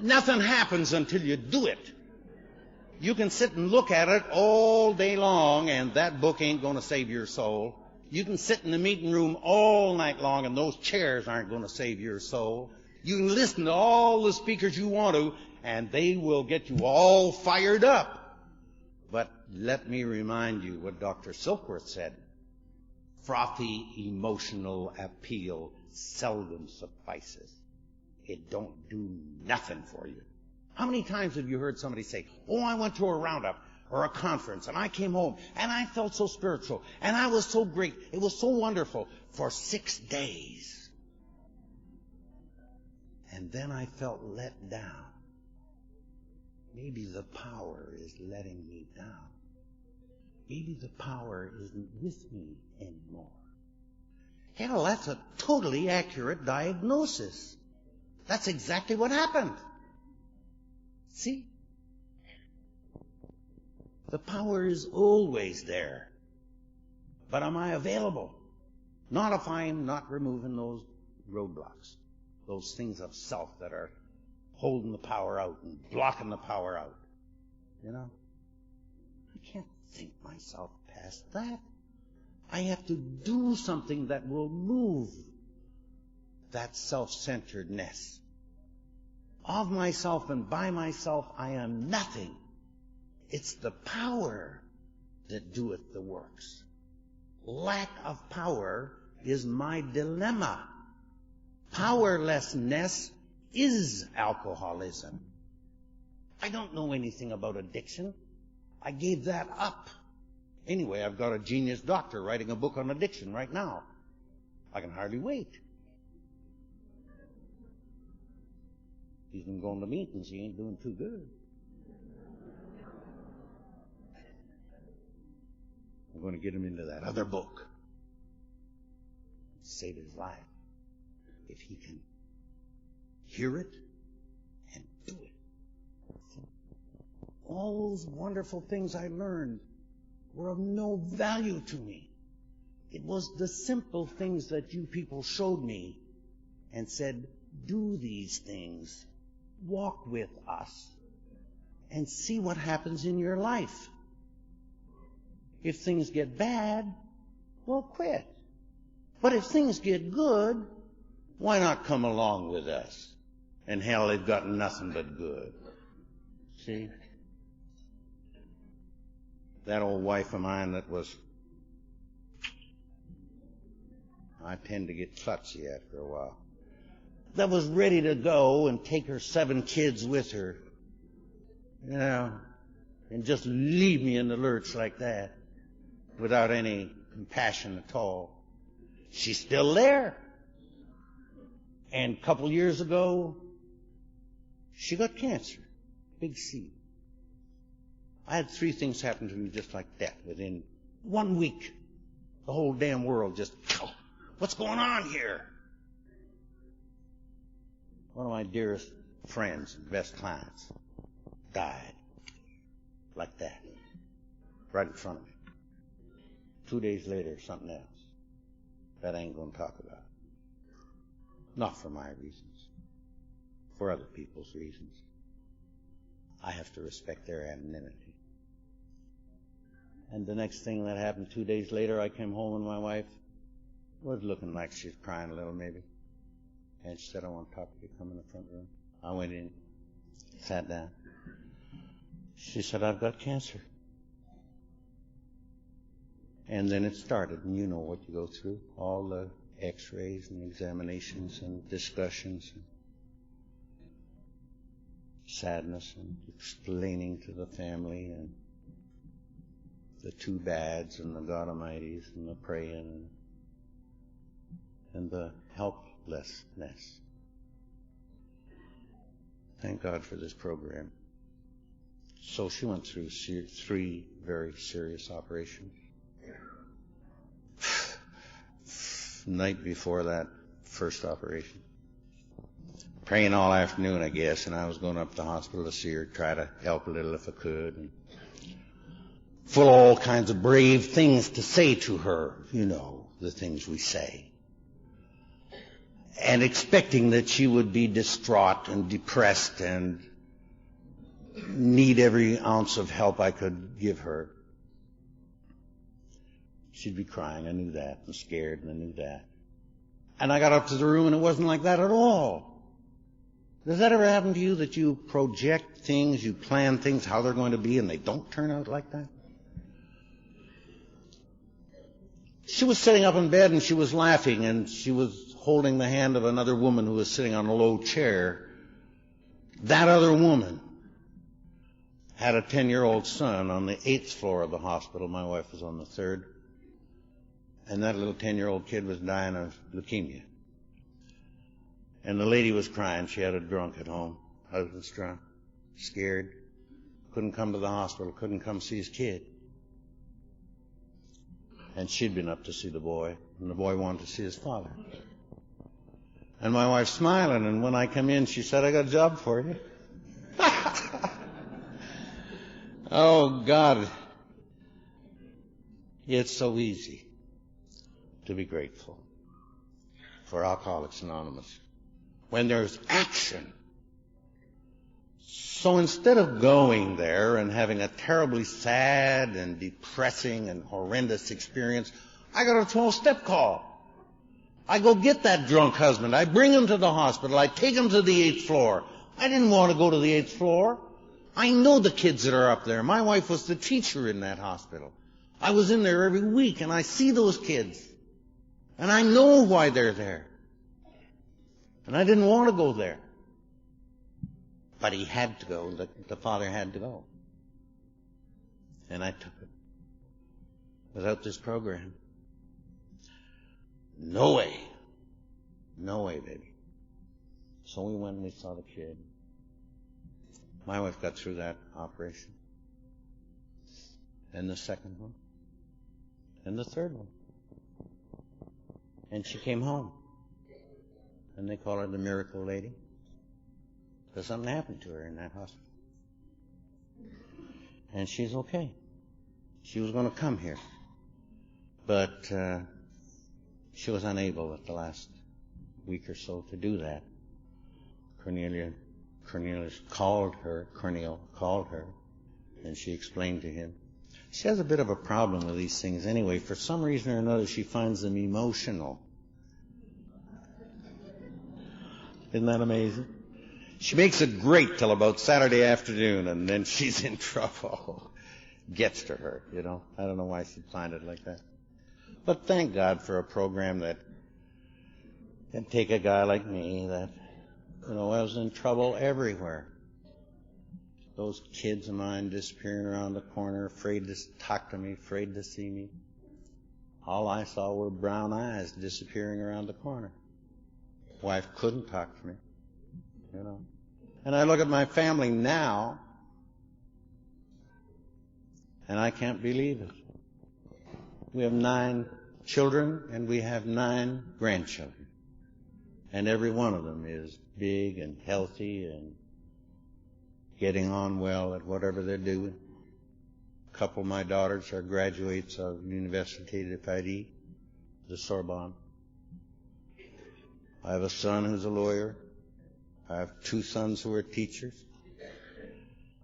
Nothing happens until you do it. You can sit and look at it all day long, and that book ain't going to save your soul. You can sit in the meeting room all night long, and those chairs aren't going to save your soul. You can listen to all the speakers you want to, and they will get you all fired up. But let me remind you what Dr. Silkworth said. Frothy emotional appeal seldom suffices. It don't do nothing for you. How many times have you heard somebody say, oh, I went to a roundup or a conference, and I came home, and I felt so spiritual, and I was so great, it was so wonderful for 6 days. And then I felt let down. Maybe the power is letting me down. Maybe the power isn't with me anymore. Hell, that's a totally accurate diagnosis. That's exactly what happened. See? The power is always there. But am I available? Not if I'm not removing those roadblocks, those things of self that are holding the power out and blocking the power out. You know? I can't think myself past that. I have to do something that will move that self-centeredness. Of myself and by myself, I am nothing. It's the power that doeth the works. Lack of power is my dilemma. Powerlessness is alcoholism. I don't know anything about addiction. I gave that up. Anyway, I've got a genius doctor writing a book on addiction right now. I can hardly wait. He's been going to meetings. He ain't doing too good. I'm going to get him into that other book. Save his life. If he can hear it and do it. All those wonderful things I learned were of no value to me. It was the simple things that you people showed me and said, do these things. Walk with us and see what happens in your life. If things get bad, well, quit. But if things get good, why not come along with us? And hell, they've got nothing but good. See? That old wife of mine I tend to get klutzy after a while, that was ready to go and take her 7 kids with her, you know, and just leave me in the lurch like that without any compassion at all. She's still there. And a couple years ago, she got cancer. Big C. I had 3 things happen to me just like that within 1 week. The whole damn world just, what's going on here? One of my dearest friends and best clients died like that, right in front of me. 2 days later, something else that I ain't going to talk about. Not for my reasons, for other people's reasons. I have to respect their anonymity. And the next thing that happened 2 days later, I came home and my wife was looking like she was crying a little maybe. And she said, I want to talk to you. Come in the front room. I went in, sat down. She said, I've got cancer. And then it started, and you know what you go through. All the x-rays and examinations and discussions and sadness and explaining to the family and the 2 bads and the God Almighties and the praying and the helplessness. Thank God for this program. So she went through 3 very serious operations. Night before that first operation, praying all afternoon, I guess, and I was going up to the hospital to see her, try to help a little if I could, and full of all kinds of brave things to say to her, you know, the things we say, and expecting that she would be distraught and depressed and need every ounce of help I could give her. She'd be crying, I knew that, and scared, and I knew that. And I got up to the room, and it wasn't like that at all. Does that ever happen to you, that you project things, you plan things, how they're going to be, and they don't turn out like that? She was sitting up in bed, and she was laughing, and she was holding the hand of another woman who was sitting on a low chair. That other woman had a 10-year-old son on the 8th floor of the hospital. My wife was on the 3rd. And that little 10-year-old kid was dying of leukemia. And the lady was crying. She had a drunk at home. Husband's drunk. Scared. Couldn't come to the hospital. Couldn't come see his kid. And she'd been up to see the boy. And the boy wanted to see his father. And my wife's smiling. And when I come in, she said, I got a job for you. Oh, God. It's so easy to be grateful for Alcoholics Anonymous when there's action. So instead of going there and having a terribly sad and depressing and horrendous experience, I got a 12-step call. I go get that drunk husband. I bring him to the hospital. I take him to the 8th floor. I didn't want to go to the 8th floor. I know the kids that are up there. My wife was the teacher in that hospital. I was in there every week, and I see those kids. And I know why they're there. And I didn't want to go there. But he had to go. The father had to go. And I took it. Without this program. No way. No way, baby. So we went and we saw the kid. My wife got through that operation. And the second one. And the third one. And she came home. And they call her the miracle lady. Because something happened to her in that hospital. And she's okay. She was going to come here. But she was unable at the last week or so to do that. Cornelius called her, and she explained to him. She has a bit of a problem with these things anyway. For some reason or another, she finds them emotional. Isn't that amazing? She makes it great till about Saturday afternoon, and then she's in trouble. Gets to her, you know. I don't know why she planned it like that. But thank God for a program that can take a guy like me that, you know, I was in trouble everywhere. Those kids of mine disappearing around the corner, afraid to talk to me, afraid to see me. All I saw were brown eyes disappearing around the corner. Wife couldn't talk to me, you know. And I look at my family now, and I can't believe it. We have 9 children, and we have 9 grandchildren. And every one of them is big and healthy and getting on well at whatever they're doing. A couple of my daughters are graduates of Université de Paris, the Sorbonne. I have a son who's a lawyer. I have 2 sons who are teachers.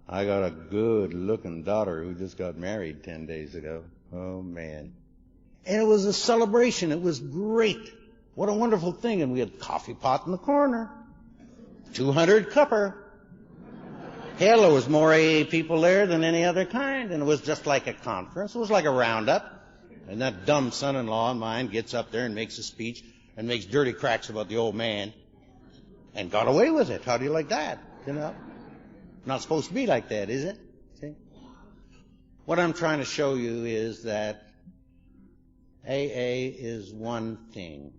I got a good-looking daughter who just got married 10 days ago. Oh, man. And it was a celebration. It was great. What a wonderful thing. And we had a coffee pot in the corner. 200 cupper. Hell, there was more AA people there than any other kind. And it was just like a conference. It was like a roundup. And that dumb son-in-law of mine gets up there and makes a speech and makes dirty cracks about the old man. And got away with it. How do you like that? You know? Not supposed to be like that, is it? See? What I'm trying to show you is that AA is one thing.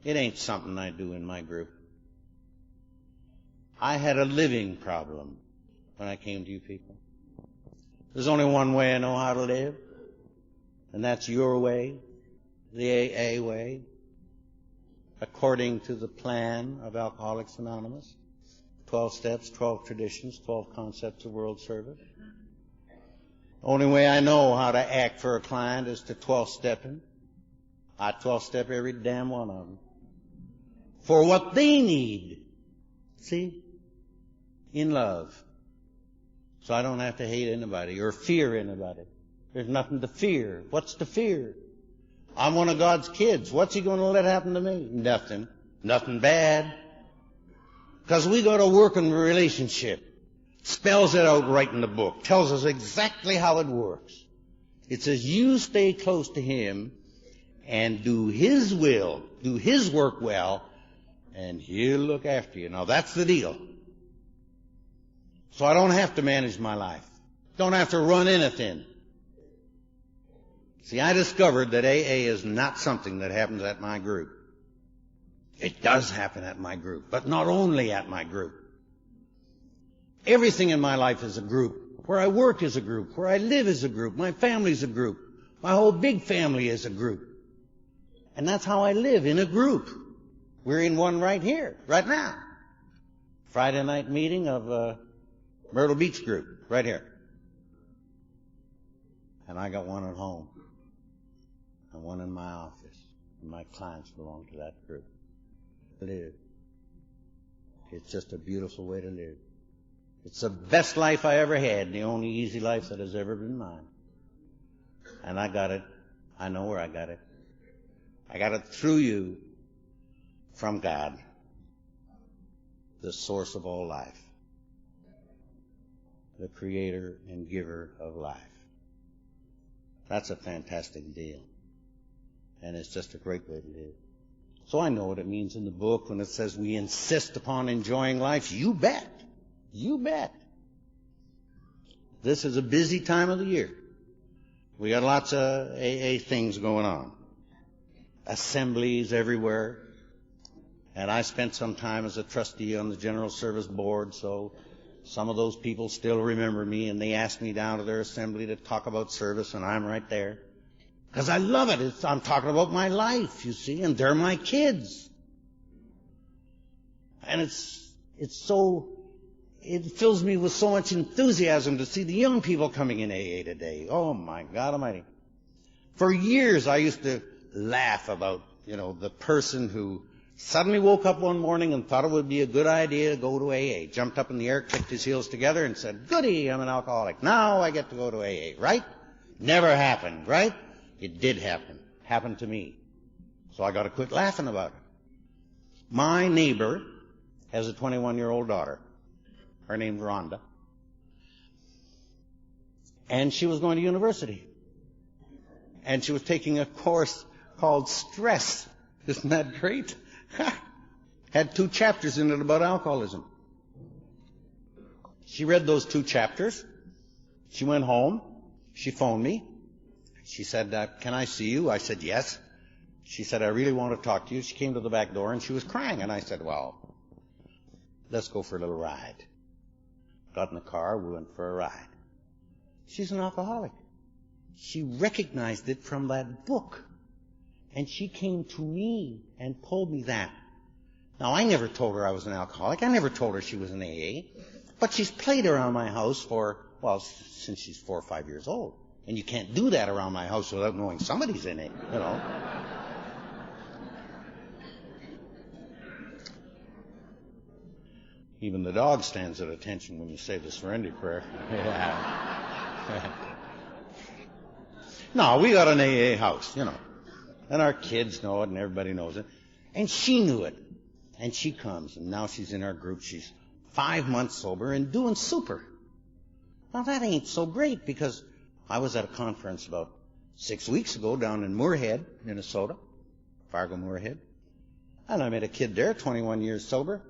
It ain't something I do in my group. I had a living problem when I came to you people. There's only one way I know how to live, and that's your way, the AA way, according to the plan of Alcoholics Anonymous. 12 steps, 12 traditions, 12 concepts of world service. Only way I know how to act for a client is to 12-step him. I 12-step every damn one of them. For what they need. See? In love. So I don't have to hate anybody or fear anybody. There's nothing to fear. What's to fear? I'm one of God's kids. What's He going to let happen to me? Nothing. Nothing bad. Because we go to work in a relationship. Spells it out right in the book. Tells us exactly how it works. It says you stay close to Him and do His will, do His work well, and He'll look after you. Now that's the deal. So I don't have to manage my life. Don't have to run anything. See, I discovered that AA is not something that happens at my group. It does happen at my group, but not only at my group. Everything in my life is a group. Where I work is a group. Where I live is a group. My family's a group. My whole big family is a group. And that's how I live, in a group. We're in one right here, right now. Friday night meeting of Myrtle Beach group, right here. And I got one at home. And one in my office. And my clients belong to that group. Live. It's just a beautiful way to live. It's the best life I ever had, and the only easy life that has ever been mine. And I got it. I know where I got it. I got it through you from God, the source of all life, the creator and giver of life. That's a fantastic deal. And it's just a great way to live. So I know what it means in the book when it says we insist upon enjoying life. You bet. You bet. This is a busy time of the year. We got lots of AA things going on. Assemblies everywhere. And I spent some time as a trustee on the General Service Board, so some of those people still remember me, and they ask me down to their assembly to talk about service, and I'm right there. Because I love it. I'm talking about my life, you see, and they're my kids. And it fills me with so much enthusiasm to see the young people coming in AA today. Oh my God Almighty. For years I used to laugh about, the person who suddenly woke up one morning and thought it would be a good idea to go to AA. Jumped up in the air, kicked his heels together and said, goody, I'm an alcoholic. Now I get to go to AA, right? Never happened, right? It did happen. Happened to me. So I got to quit laughing about it. My neighbor has a 21-year-old daughter. Her name's Rhonda. And she was going to university. And she was taking a course called Stress. Isn't that great? Had 2 chapters in it about alcoholism. She read those 2 chapters. She went home. She phoned me. She said, can I see you? I said, yes. She said, I really want to talk to you. She came to the back door and she was crying. And I said, well, let's go for a little ride. Got in the car. We went for a ride. She's an alcoholic. She recognized it from that book. And she came to me and told me that. Now, I never told her I was an alcoholic. I never told her she was an AA. But she's played around my house since she's 4 or 5 years old. And you can't do that around my house without knowing somebody's in it, Even the dog stands at attention when you say the Serenity Prayer. Yeah. No, we got an AA house, And our kids know it and everybody knows it. And she knew it. And she comes, and now she's in our group. She's 5 months sober and doing super. Now that ain't so great, because I was at a conference about 6 weeks ago down in Moorhead, Minnesota, Fargo Moorhead. And I met a kid there, 21 years sober,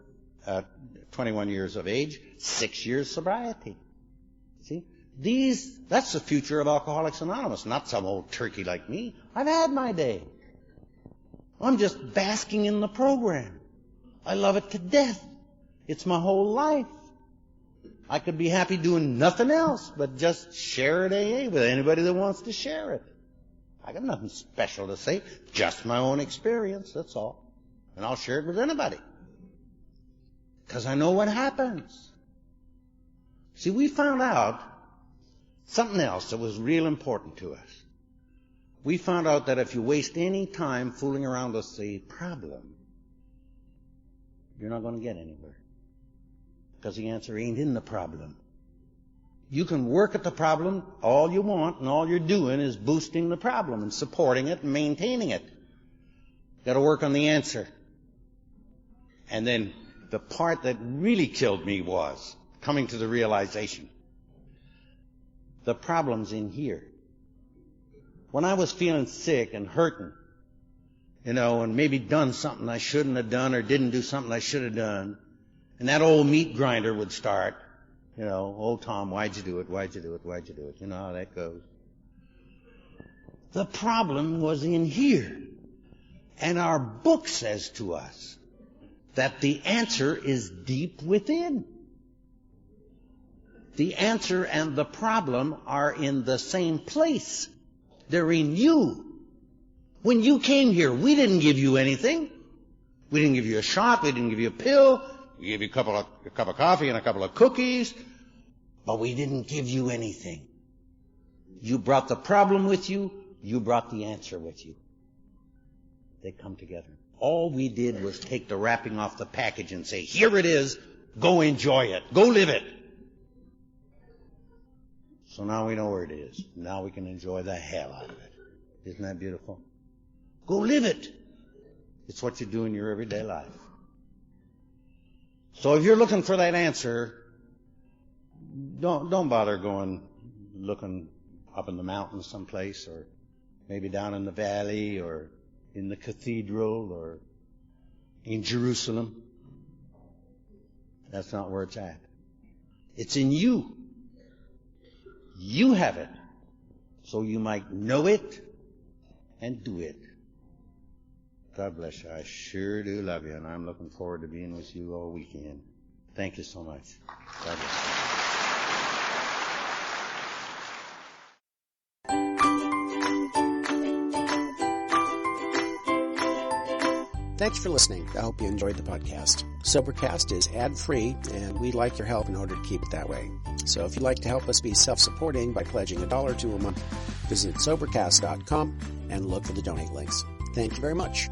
21 years of age, 6 years sobriety. See? That's the future of Alcoholics Anonymous, not some old turkey like me. I've had my day. I'm just basking in the program. I love it to death. It's my whole life. I could be happy doing nothing else but just share at AA with anybody that wants to share it. I got nothing special to say, just my own experience, that's all. And I'll share it with anybody. Because I know what happens. See, we found out something else that was real important to us. We found out that if you waste any time fooling around with the problem, you're not going to get anywhere. Because the answer ain't in the problem. You can work at the problem all you want, and all you're doing is boosting the problem and supporting it and maintaining it. Got to work on the answer. And then the part that really killed me was coming to the realization. The problem's in here. When I was feeling sick and hurting, and maybe done something I shouldn't have done or didn't do something I should have done, and that old meat grinder would start, old Tom, why'd you do it? Why'd you do it? Why'd you do it? You know how that goes. The problem was in here. And our book says to us that the answer is deep within. The answer and the problem are in the same place. They're in you. When you came here, we didn't give you anything. We didn't give you a shot. We didn't give you a pill. We gave you a cup of coffee and a couple of cookies. But we didn't give you anything. You brought the problem with you. You brought the answer with you. They come together. All we did was take the wrapping off the package and say, here it is. Go enjoy it. Go live it. So now we know where it is. Now we can enjoy the hell out of it. Isn't that beautiful? Go live it. It's what you do in your everyday life. So if you're looking for that answer, don't bother looking up in the mountains someplace, or maybe down in the valley, or in the cathedral, or in Jerusalem. That's not where it's at. It's in you. You have it, so you might know it and do it. God bless you. I sure do love you, and I'm looking forward to being with you all weekend. Thank you so much. God bless you. Thanks for listening. I hope you enjoyed the podcast. Sobercast is ad-free, and we'd like your help in order to keep it that way. So if you'd like to help us be self-supporting by pledging $1 or $2 a month, visit Sobercast.com and look for the donate links. Thank you very much.